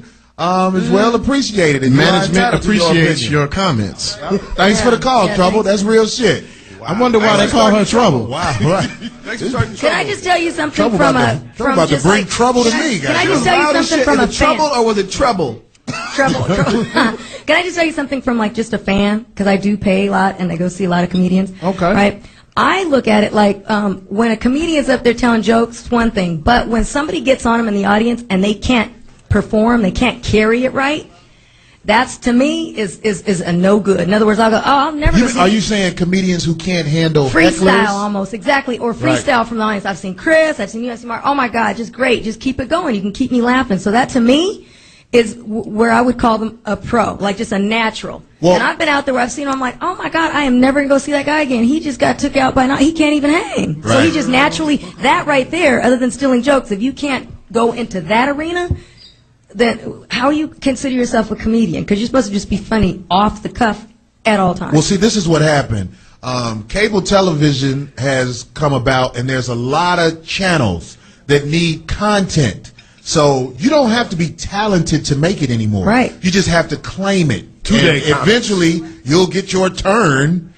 is well appreciated. And you are Management entitled to appreciates opinion. your comments. Thanks for the call, Yeah, Trouble. thanks. That's real shit. I wonder why they call her Trouble. Wow, right. Thanks for starting Can I just tell you something Trouble from about a to, from about to just bring like, trouble to can I- me, Can I guys. just tell you something from a Is it trouble fan? or was it trouble? Trouble. Can I just tell you something from like just a fan? Because I do pay a lot and I go see a lot of comedians. Okay. Right. I look at it like when a comedian's up there telling jokes, it's one thing. But when somebody gets on them in the audience and they can't perform, they can't carry it right, that's to me is a no good. In other words, I'll go, I'm never going to see Are you saying comedians who can't handle freestyle hecklers? almost, exactly, or freestyle from the audience. I've seen Chris, I've seen you, I've seen Mark. Oh my God, just great. Just keep it going. You can keep me laughing. So that to me is where I would call them a pro, like just a natural. Well- and I've been out there where I've seen them, I'm like, oh my God, I am never going to go see that guy again. He just got took out by night. He can't even hang. So Right. he just naturally, that right there, other than stealing jokes, if you can't go into that arena, then how you consider yourself a comedian? Because you're supposed to just be funny off the cuff at all times. Well, see, this is what happened. Cable television has come about, and there's a lot of channels that need content. So you don't have to be talented to make it anymore. Right. You just have to claim it. Two-day And eventually, you'll get your turn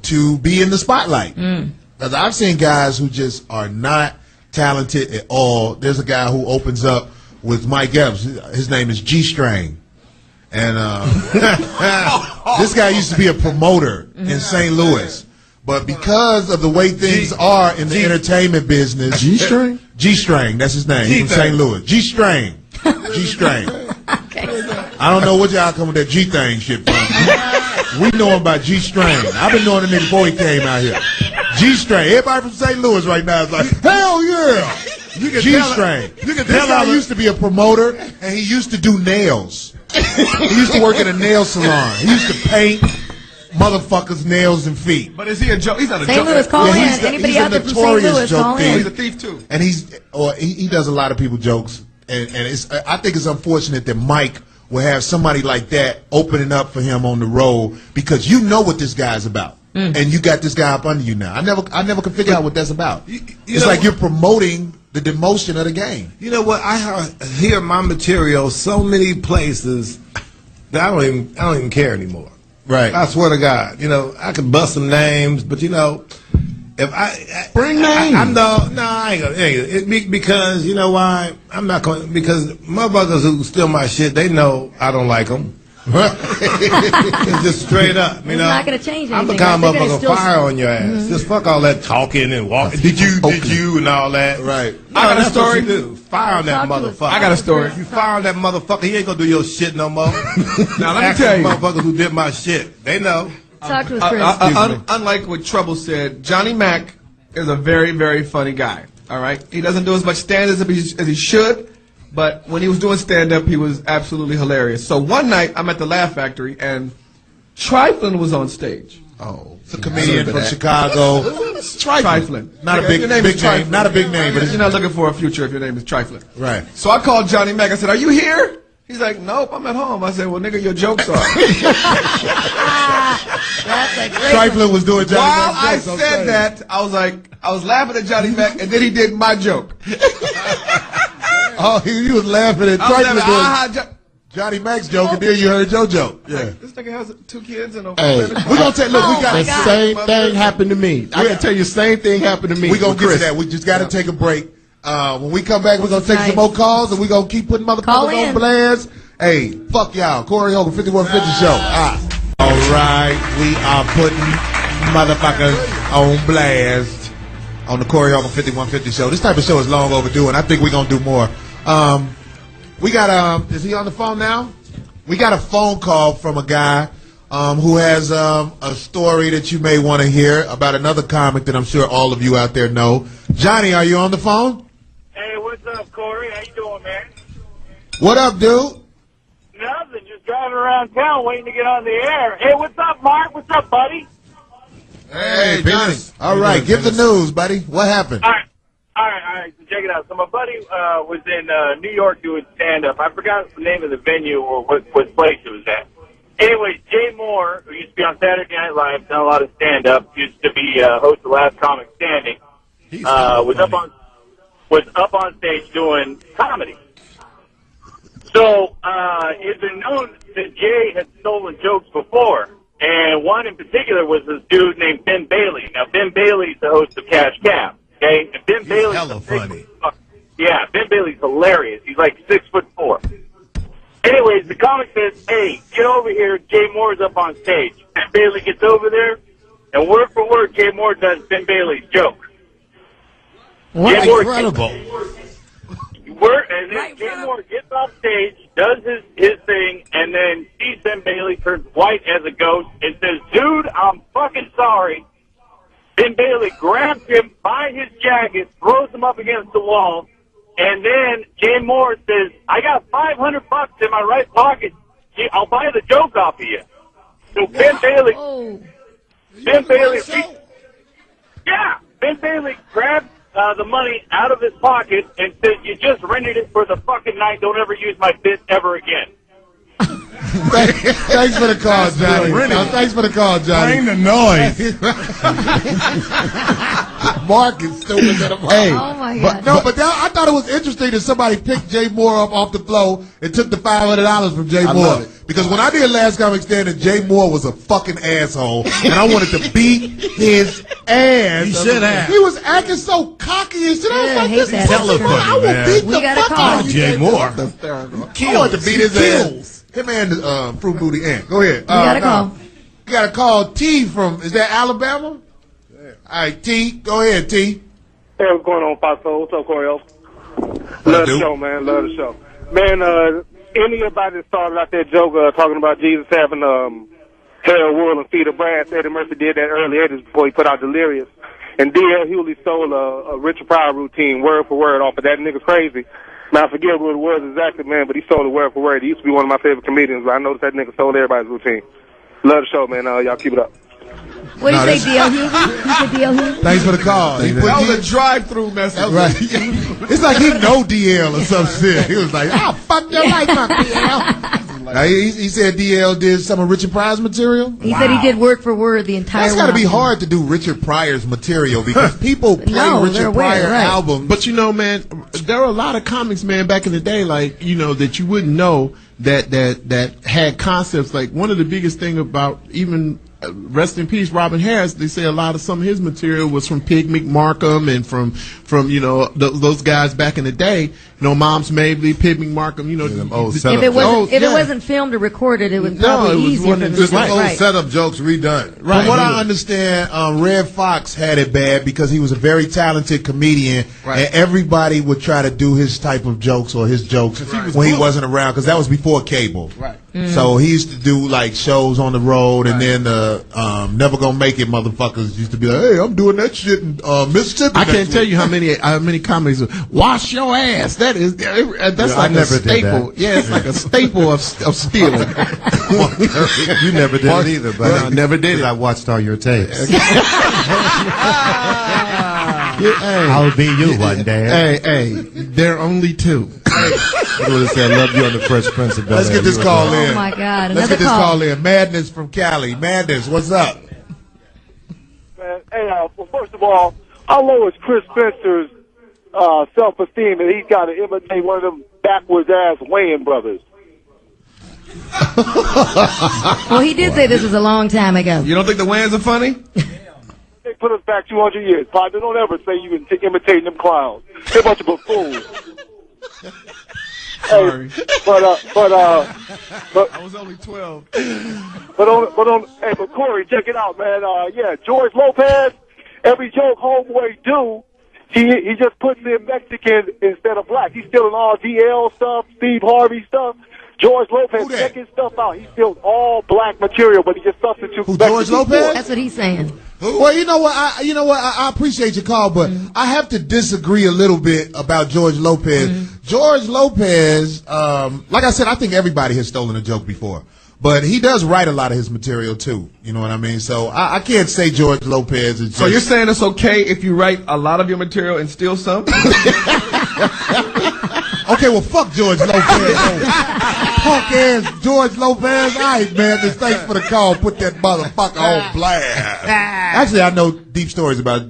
to be in the spotlight. Because I've seen guys who just are not talented at all. There's a guy who opens up with Mike Epps. His name is G-String. And this guy used to be a promoter in St. Louis. But because of the way things are in the entertainment business. G-String? G-String, that's his name. He's from St. Louis. G-String. G-String. Okay. I don't know what y'all come with that G-thing shit from. We know him by G-String. I've been knowing him before he came out here. G-String. Everybody from St. Louis right now is like, hell yeah. G-String. This guy used to be a promoter, and he used to do nails. He used to work at a nail salon. He used to paint motherfuckers' nails and feet. But is he a joke? He's not a St. joke. Louis, call Yeah, in. he's the- Anybody he's a out there from St. notorious Louis, joke call thief. He's a in. thief too. And he does a lot of people jokes, and it's, I think it's unfortunate that Mike will have somebody like that opening up for him on the road, because you know what this guy's about, and you got this guy up under you now. I never could figure out what that's about. It's like you're promoting the demotion of the game. You know what? I hear my material so many places that I don't even care anymore. Right. I swear to God. You know, I could bust some names, but you know, if I Bring names. I ain't gonna. Because you know why? I'm not going, because motherfuckers who steal my shit, they know I don't like them. It's just straight up. You It's know, not gonna change I'm the anything, kind right? of They're gonna motherfucker still- fire on your ass. Just fuck all that talking and walking. Did you, and all that. Right. I got a That's what story. you do. Fire on that Talk to us. motherfucker. I got a story. If you fire on that motherfucker, he ain't gonna do your shit no more. Now, let me Ask tell the you. motherfuckers who did my shit. They know. Talk to us, Chris. Unlike what Trouble said, Johnny Mac is a very, very funny guy. All right, he doesn't do as much stand-up as he should, but when he was doing stand-up, he was absolutely hilarious. So one night, I'm at the Laugh Factory, and Triflin was on stage. Oh, it's a comedian from Chicago. Triflin. Not a If big your name big is name. Triflin, Not a big name, but it's you're not looking for a future if your name is Triflin. right. So I called Johnny Mac. I said, "Are you here?" He's like, "Nope, I'm at home." I said, "Well, nigga, your jokes are." That's a great Triflin was doing Johnny While I Mac's jokes, said that, I was laughing at Johnny Mac, and then he did my joke. Oh, he was laughing at I was Triflin laughing, doing Johnny Mac's joke, and then you heard your joke. Yeah. This nigga has 2 kids and a Hey, We're gonna take. Look, we got. The same thing happened to me. I can tell you, same thing happened to me. We're going with to get to Chris. that. We just got to take a break. When we come back, we're going to take Nice. some more calls, and we're going to keep putting Call motherfuckers on in. blast. Hey, fuck y'all. Corey Holcomb, 5150 Show. All right. We are putting motherfuckers on blast on the Corey Holcomb 5150 Show. This type of show is long overdue, and I think we're going to do more. We got, is he on the phone now? We got a phone call from a guy who has a story that you may want to hear about another comic that I'm sure all of you out there know. Johnny, are you on the phone? Hey, what's up, Corey? How you doing, man? What up, dude? Nothing. Just driving around town waiting to get on the air. Hey, what's up, Mark? What's up, buddy? Hey, Johnny. All right, give the news, buddy. What happened? All right. So check it out. So my buddy was in New York doing stand-up. I forgot the name of the venue or what place it was at. Anyways, Jay Moore, who used to be on Saturday Night Live, done a lot of stand-up, used to be host of Last Comic Standing, was up on stage doing comedy. So it's been known that Jay had stolen jokes before, and one in particular was this dude named Ben Bailey. Now, Ben Bailey's the host of Cash Cab, okay? And Ben Bailey's hella funny. Yeah, Ben Bailey's hilarious. He's like 6'4". Anyways, the comic says, hey, get over here. Jay Moore's up on stage. Ben Bailey gets over there, and word for word, Jay Moore does Ben Bailey's joke. What incredible. And then Jay Moore gets off stage, does his thing, and then sees Ben Bailey, turns white as a ghost, and says, dude, I'm fucking sorry. Ben Bailey grabs him by his jacket, throws him up against the wall, and then Jay Moore says, I got $500 in my right pocket. I'll buy the joke off of you. So Ben Bailey grabs the money out of his pocket and says, you just rented it for the fucking night. Don't ever use my bit ever again. Thanks for the call, Johnny. Thanks for the call, Johnny. Bring the noise. Mark is stupid. Hey, oh my God. I thought it was interesting that somebody picked Jay Moore up off the floor and took the $500 from Jay Moore. Because when I did Last Comic Standing, Jay Moore was a fucking asshole, and I wanted to beat his ass. He should have. He was acting so cocky and shit. I was like, this is telephone, I will beat the fuck out of you. Jay Moore. I wanted to beat his ass. Him and Fruit Booty Ant. Go ahead. You got a call. You got to call T from, is that Alabama? Yeah. All right, T. Go ahead, T. Hey, what's going on, Paso? What's up, Corey? Love the show, man. Love the show. Man, anybody that started out that joke talking about Jesus having hair, wool, and feet of brass, Eddie Murphy did that early 80s before he put out Delirious. And D.L. Hewley stole a Richard Pryor routine word for word off of that nigga Crazy. Now, I forget what it was exactly, man, but he stole it word for word. He used to be one of my favorite comedians, but I noticed that nigga stole everybody's routine. Love the show, man. Y'all keep it up. What did you say, D.L. Hughes? You said D.L. Hughes? Thanks for the call. That was a drive-through message. Right. It's like he know DL or some shit. He was like, "I'll fuck your life up, DL." He said DL did some of Richard Pryor's material. He said he did word for word the entire. That's got to be hard to do Richard Pryor's material because people play Richard Pryor albums. But you know, man, there are a lot of comics, man, back in the day, like that you wouldn't know that had concepts. Like one of the biggest thing about even. Rest in peace, Robin Harris. They say a lot of some of his material was from Pig McMarkham and from those guys back in the day. Moms Mabley, Pig McMarkham. If it wasn't filmed or recorded, it was probably easier. Just like old setup jokes redone. Right. From what I understand, Red Fox had it bad because he was a very talented comedian, and everybody would try to do his type of jokes or his jokes when he wasn't around because that was before cable. Right. So he used to do like shows on the road, and then Never Gonna Make It motherfuckers used to be like, "Hey, I'm doing that shit in Mississippi." I can't tell you how many comedies. Wash your ass. That's like a staple. Yeah, it's like a staple of stealing. You never did it either, but I never did it. I watched all your tapes. I'll be you one day. Hey, there are only two. I would have said, "Love you" on the Fresh Prince of Bel-Air. Let's get this call in. Oh my God! Let's get this call in. Madness from Cali. Madness, what's up? Man, hey, well, first of all, how low is Chris Spencer's self-esteem that he's got to imitate one of them backwards-ass Wayans brothers? Well, he did say this was a long time ago. You don't think the Wayans are funny? They put us back 200 years. Partner, don't ever say you imitating them clowns. They're a bunch of buffoons. Sorry. Hey, but I was only 12. But Corey, check it out, man. George Lopez, every joke homeboy do, he just puts in Mexican instead of black. He's stealing all DL stuff, Steve Harvey stuff. George Lopez, check his stuff out. He steals all black material, but he just substitutes Mexican. George Lopez? That's what he's saying. Well, you know what? I appreciate your call, but I have to disagree a little bit about George Lopez. George Lopez, like I said, I think everybody has stolen a joke before, but he does write a lot of his material too. You know what I mean? So I can't say George Lopez is just... So you're saying it's okay if you write a lot of your material and steal some? Okay, well, fuck George Lopez. Punk ass George Lopez. All right, man. Thanks for the call. Put that motherfucker on blast. Actually, I know deep stories about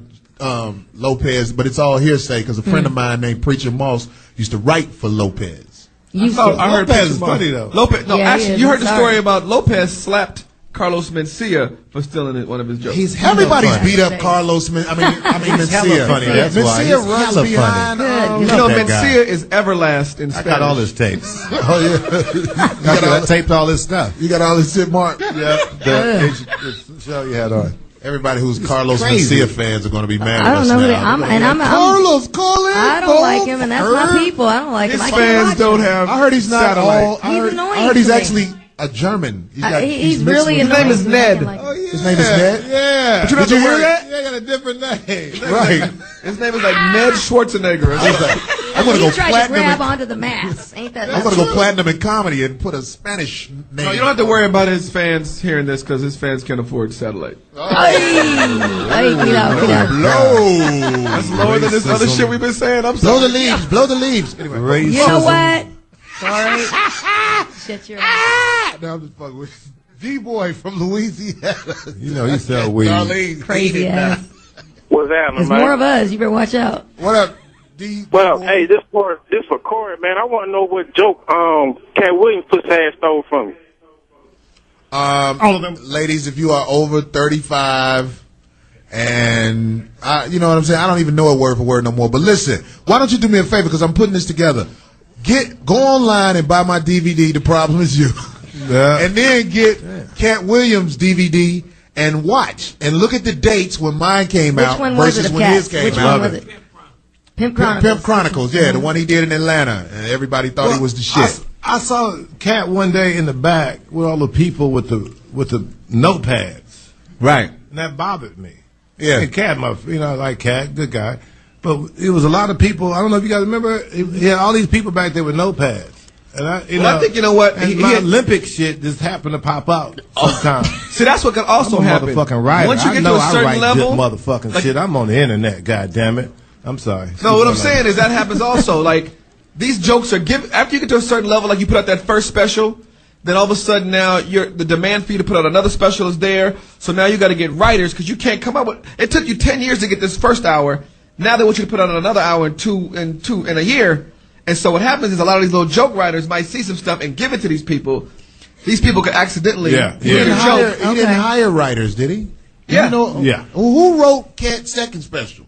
Lopez, but it's all hearsay because a friend of mine named Preacher Moss used to write for Lopez. I heard Lopez is funny though. Lopez, no, Yeah, actually, he you is. heard the I'm story sorry. about Lopez slapped Carlos Mencia for stealing one of his jokes. Everybody's beat up Carlos. I mean Mencia. hella funny, that's why. Mencia He's runs hella behind. funny. You know, that guy. Mencia is everlast in I Spanish. got all his tapes. Oh yeah. I taped all his stuff. You got all this shit, Mark. Yeah. The show you had on. Everybody who's Carlos crazy. Mencia fans are going to be mad I at don't us know who they. now. I'm Carlos, call in. I don't like him, and that's my people. I don't like His him. I can't fans watch don't him. have I heard he's not satellite. all. He's annoying I heard he's to me. actually a German. He's mixed really with- annoying. name is Ned. His name is Ned. Yeah. But you don't have Did to you hear worry. that? They got a different name. Right. His name is like Ned Schwarzenegger. or something. I'm going to He go tried to platinum. grab onto the mask. Ain't that? I'm going to go platinum in comedy and put a Spanish name. No, you don't have to worry about his fans hearing this because his fans can't afford satellite. Hey, get out. Blow. That's lower than this other shit we've been saying. I'm Blow sorry. the leaves. Blow the leaves. Anyway. You know what? Sorry. Shut your ass. Now I'm just fucking with D-Boy from Louisiana. You know, he sell weed. Darlene. Crazy ass. What's happening, There's man? more of us. You better watch out. What up, D? Well, hey, this for Corey, man. I want to know what joke Cat Williams pussy ass stole from you. All of them. Ladies, if you are over 35 and, you know what I'm saying? I don't even know it word for word no more. But listen, why don't you do me a favor because I'm putting this together. Go online and buy my DVD, The Problem Is You. Yeah. And then get Cat Williams' DVD and watch. And look at the dates when mine came Which out one was versus it of when his Cat? came Which out. one was it? Pimp Chronicles. Pimp Chronicles, yeah, the one he did in Atlanta. And everybody thought he was the shit. I saw Cat one day in the back with all the people with the notepads. Right. And that bothered me. Yeah. And Cat, I like Cat, good guy. But it was a lot of people. I don't know if you guys remember. He had all these people back there with notepads. And I think you know what? And my Olympic shit just happened to pop out sometimes. See, that's what could also I'm a happen. motherfucking writer. Once you I get know to a certain I write level, good motherfucking shit. I'm on the internet. God damn it. I'm sorry. No, what I'm saying is that happens also. Like, these jokes are after you get to a certain level, like you put out that first special, then all of a sudden now the demand for you to put out another special is there. So now you got to get writers because you can't come up with. It took you 10 years to get this first hour. Now they want you to put out another hour in a year. And so what happens is a lot of these little joke writers might see some stuff and give it to these people. These people could accidentally He didn't hire writers, did he? Yeah. You know, Yeah. Who wrote Cat's second special?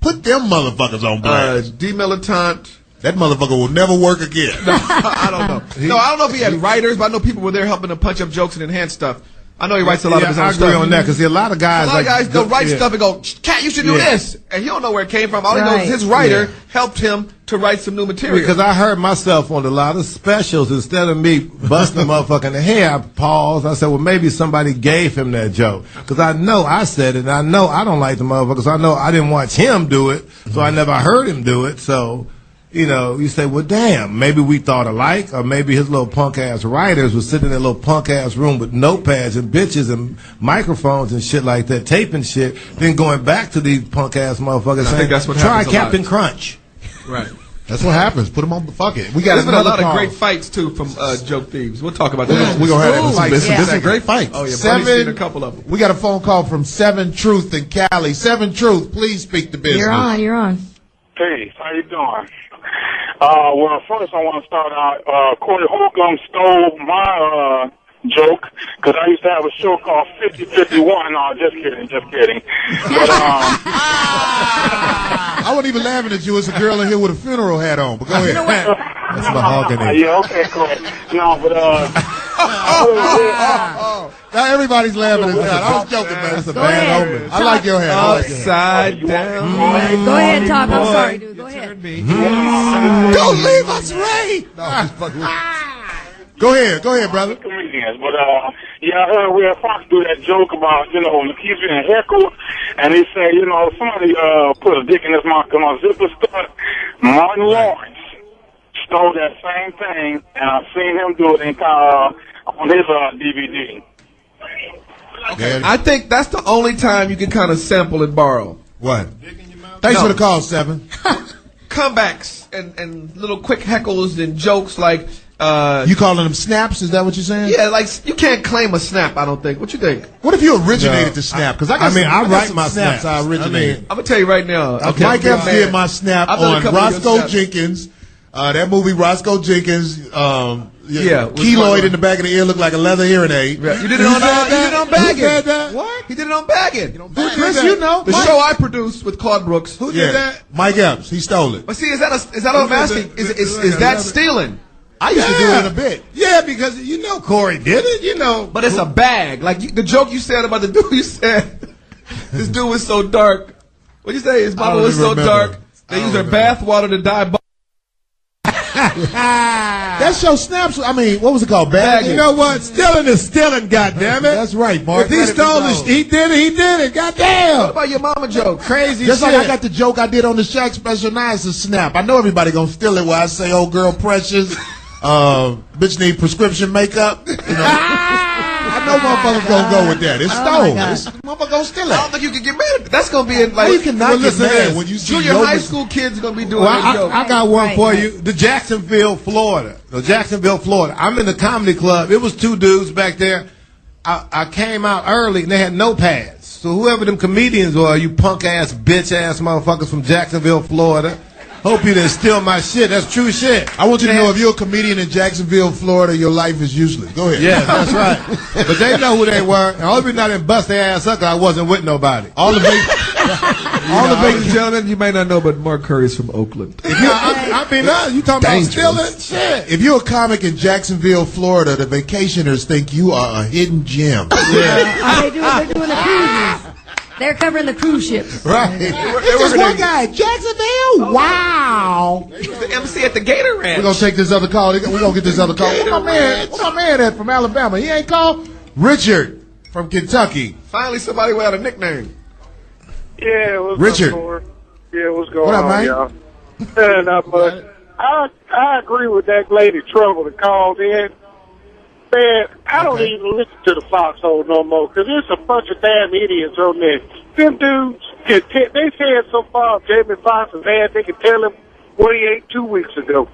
Put them motherfuckers on blast. D. Militant. That motherfucker will never work again. I don't know. No, I don't know if he had writers, but I know people were there helping him punch up jokes and enhance stuff. I know he writes a lot of his own I stuff. agree on that because a lot of guys. A lot of guys go write yeah. stuff and go, Cat, you should do Yeah. this. And he don't know where it came from. All he knows Right. is his writer Yeah. helped him to write some new material. Because I heard myself on a lot of specials. Instead of me busting the motherfucker in the head, I paused. I said, well, maybe somebody gave him that joke. Because I know I said it, and I know I don't like the motherfuckers. I know I didn't watch him do it, so I never heard him do it. So, you say, well, damn, maybe we thought alike, or maybe his little punk-ass writers was sitting in that little punk-ass room with notepads and bitches and microphones and shit like that, taping shit, then going back to these punk-ass motherfuckers saying, think that's what try happens a lot. Captain Crunch. Right. That's what happens. Put them on the fuck it. We got There's been a another lot of call. great fights, too, from joke thieves. We'll talk about that. We're gonna have that fight. yeah. This is a great fight. Oh, yeah, Buddy's seen a couple of them. We got a phone call from Seven Truth in Cali. Seven Truth, please speak to business. You're on. Hey, how you doing? Well, first I want to start out. Corey Holcomb stole my joke because I used to have a show called 50-51. No, just kidding. But I wasn't even laughing at you. It's a girl in here with a funeral hat on. But go ahead. You know what? That's mahogany. yeah, okay, cool. No, but Now everybody's laughing at that. I was joking, man. That's a Go ahead. omen. I like your hat. I like your hat. Upside down. Go ahead, talk. I'm sorry, dude. Go ahead. Don't leave us, Ray. No, I'm just fucking with you. Go ahead, brother. Comedians, but yeah, I heard Red Fox do that joke about he's being heckled, and he said somebody put a dick in his mouth on a zipper stud. Martin Lawrence stole that same thing, and I've seen him do it on his DVD. Okay. I think that's the only time you can kind of sample and borrow. What? Thanks for the call, 7. Comebacks and little quick heckles and jokes like. You calling them snaps? Is that what you're saying? Yeah, like you can't claim a snap. I don't think. What you think? What if you originated the snap? Because I write my snaps. I originated. I'm gonna tell you right now. Okay, Mike Epps did my snap on Roscoe Jenkins. That movie, Roscoe Jenkins. Keloid in the back of the ear looked like a leather hearing aid. Right. You did it on Baggin. What? He did it on Baggin. Chris, the show I produced with Claude Brooks. Who did that? Mike Epps. He stole it. But see, is that what I'm asking? Is that stealing? I used to do it in a bit. Yeah, because Corey did it, But it's a bag. Like the joke you said about the dude, you said this dude was so dark. What'd you say? His mama was so dark. They used their bath water to dye. That show snaps. I mean, what was it called? Bagging. You know what? Stealing is stealing, goddammit. That's right, Mark. If he stole it, he did it, goddamn. What about your mama joke? Crazy Just shit. like I got the joke I did on the Shaq special, now it's a snap. I know everybody gonna steal it where I say, "Oh, girl, precious, bitch need prescription makeup." I know motherfuckers gonna go with that. It's stolen. Motherfuckers gonna steal it. I don't think you can get mad. That's gonna be in like. You cannot get mad when you see junior high school kids gonna be doing that joke. I got one for you. The Jacksonville, Florida. I'm in the comedy club. It was 2 dudes back there. I came out early and they had notepads. So whoever them comedians are, you punk ass, bitch ass motherfuckers from Jacksonville, Florida. Hope you didn't steal my shit. That's true shit. I want you to know if you're a comedian in Jacksonville, Florida, your life is useless. Go ahead. Yeah, that's right. But they know who they were. And I hope you not didn't bust their ass up because I wasn't with nobody. Ladies and gentlemen, you may not know, but Mark Curry's from Oakland. I mean, you talking about stealing shit. If you're a comic in Jacksonville, Florida, the vacationers think you are a hidden gem. They're doing the cruises. They're covering the cruise ships. Right. It's this one guy, Jacksonville. Wow. He was the MC at the Gator Ranch. We're going to take this other call. We're going to get this other call. What's my man at from Alabama? He ain't called? Richard from Kentucky. Finally, somebody without a nickname. Yeah, what's Richard. Up, yeah, what's going what up, on, man? y'all? Not much. I agree with that lady Trouble that called in. Man, I don't even listen to the Foxhole no more because there's a bunch of damn idiots on there. Them dudes, they said so far Jamie Foxx is bad, they can tell him what he ate 2 weeks ago.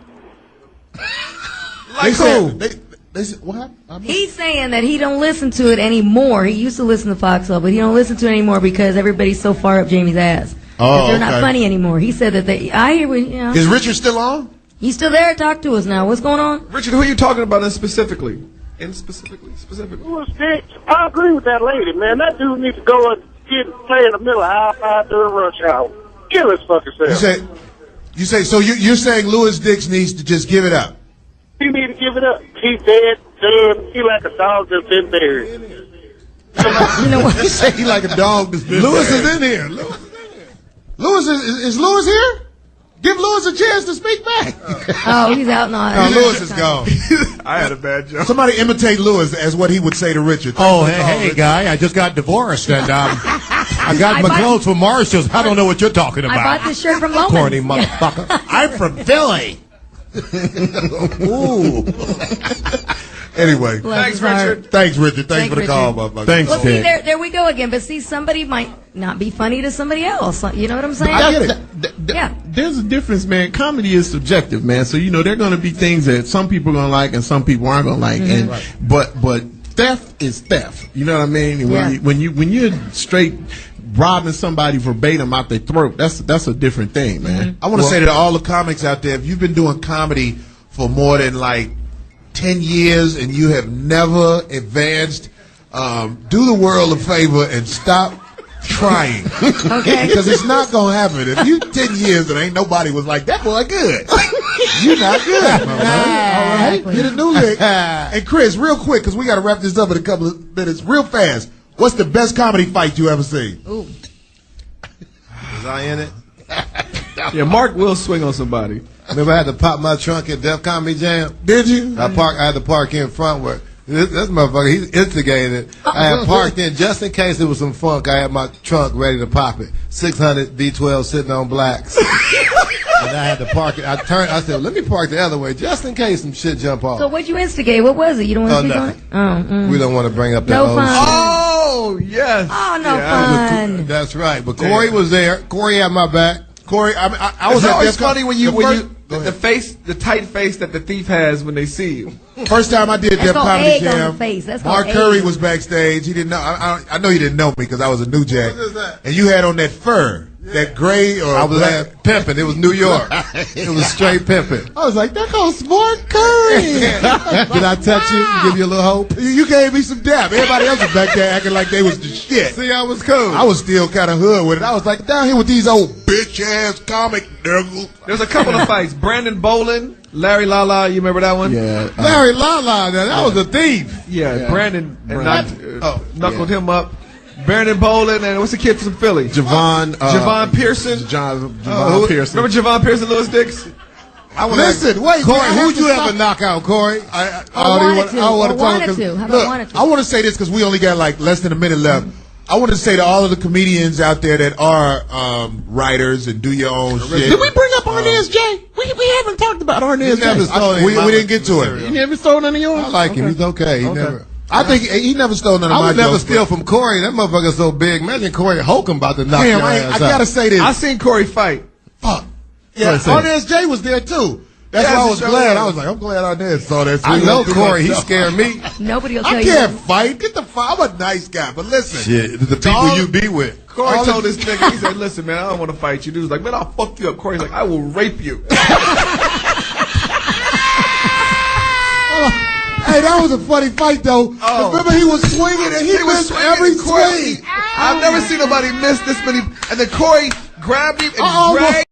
They said, what? He's saying that he don't listen to it anymore. He used to listen to Foxhole, but he don't listen to it anymore because everybody's so far up Jamie's ass. Oh, they're not funny anymore. He said that I hear Is Richard still on? He's still there. Talk to us now. What's going on? Richard, who are you talking about specifically? Specifically. Who's Dick? I agree with that lady, man. That dude needs to go and play in the middle of I-5 during rush hour. Kill his fucking self. You say so you're saying Louis Dix needs to just give it up? He need to give it up. He's dead, done. He like a dog that's been buried. You know what? You say he like a dog that's been Louis buried. is in here. Louis is Louis here? Give Louis a chance to speak back. Oh, he's out now. No, Louis is gone. I had a bad joke. Somebody imitate Louis as what he would say to Richard. Oh, hey, guy, I just got divorced and I got my clothes from Marshall's. I don't know what you're talking about. I bought this shirt from Lowe's. Corny motherfucker. I'm from Philly. Ooh. Anyway. Thanks, Richard. Thanks, Richard. Thanks for the call, motherfucker. Thanks, Well, see, there we go again. But see, somebody might not be funny to somebody else. You know what I'm saying? I get it. Yeah. There's a difference, man. Comedy is subjective, man. So there are going to be things that some people are going to like and some people aren't going to like. And but theft is theft. You know what I mean? And when you're straight robbing somebody verbatim out their throat, that's a different thing, man. I want to say to all the comics out there, if you've been doing comedy for more than like 10 years and you have never advanced, do the world a favor and stop trying. Okay. Because it's not going to happen. If you 10 years and ain't nobody was like, that boy good, you're not good. All right? Get a new lick. And Chris, real quick, because we got to wrap this up in a couple of minutes, real fast. What's the best comedy fight you ever seen? Ooh. Was I in it? Yeah, Mark will swing on somebody. Remember, I had to pop my trunk at Def Comedy Jam. Did you? I had to park in front where this motherfucker, he instigated. I had parked in just in case there was some funk. I had my trunk ready to pop it. 600 V12 sitting on blacks. And I had to park it. I said, let me park the other way just in case some shit jump off. So what'd you instigate? What was it? You don't want to speak on it? Oh, We don't want to bring up that No old fun. shit. Oh, yes. Oh, no Yeah. fun. That's right. But Corey was there. Corey had my back. Corey, I It's was at always Def Com- funny when the tight face that the thief has when they see you. First time I did That's Def called Comedy egg on Jam, the face. That's Mark called Curry egg. was backstage. He didn't know. I know he didn't know me because I was a New Jack. What is that? And you had on that fur, that gray or I was black. pimping. It was New York. It was straight pimping. I was like, that goes Mark Curry. Did I touch you and give you a little hope? You gave me some dap. Everybody else was back there acting like they was the shit. See, I was cool. I was still kind of hood with it. I was like, down here with these old bitch ass comic niggas. There's a couple of fights. Brandon Bolin, Larry Lala, you remember that one? Yeah. Larry Lala, that was a thief. Yeah, Brandon Oh, knuckled him up. Brandon Bolin and what's the kid from Philly? Javon Pearson. Javon Pearson. Remember Javon Pearson, Lewis Dix? Listen, wait, Corey, I have who'd to you stop. ever knock out, Corey? I wanted to. How about wanted to? I want to say this because we only got like less than a minute left. I want to say to all of the comedians out there that are writers and do your own shit. Did we bring up Arnez J? We haven't talked about Arnez J. We didn't get to it. You never stole none of yours? I like him. He's okay. He never. I think he never stole none of my I would never jokes, steal but- from Corey. That motherfucker's so big. Imagine Corey Holcomb about to knock Damn, your ass I out. gotta say this. I seen Corey fight. Fuck. Yeah, Arnez J was there too. That's Yes, why I it was sure glad. was. I was like, I'm glad Arnez saw that. So I he know won't do Corey. He myself. scared me. Nobody will tell I you. can't fight. Get the fuck. I'm a nice guy, but listen. Shit, the people all- you be with. Corey told this nigga, he said, listen, man, I don't want to fight you. Dude was like, man, I'll fuck you up. Corey's like, I will rape you. Hey, that was a funny fight though. Oh. Remember he was swinging and he missed swinging every and Corey- swing. I've never seen nobody miss this many. And then Corey grabbed him and Uh-oh, dragged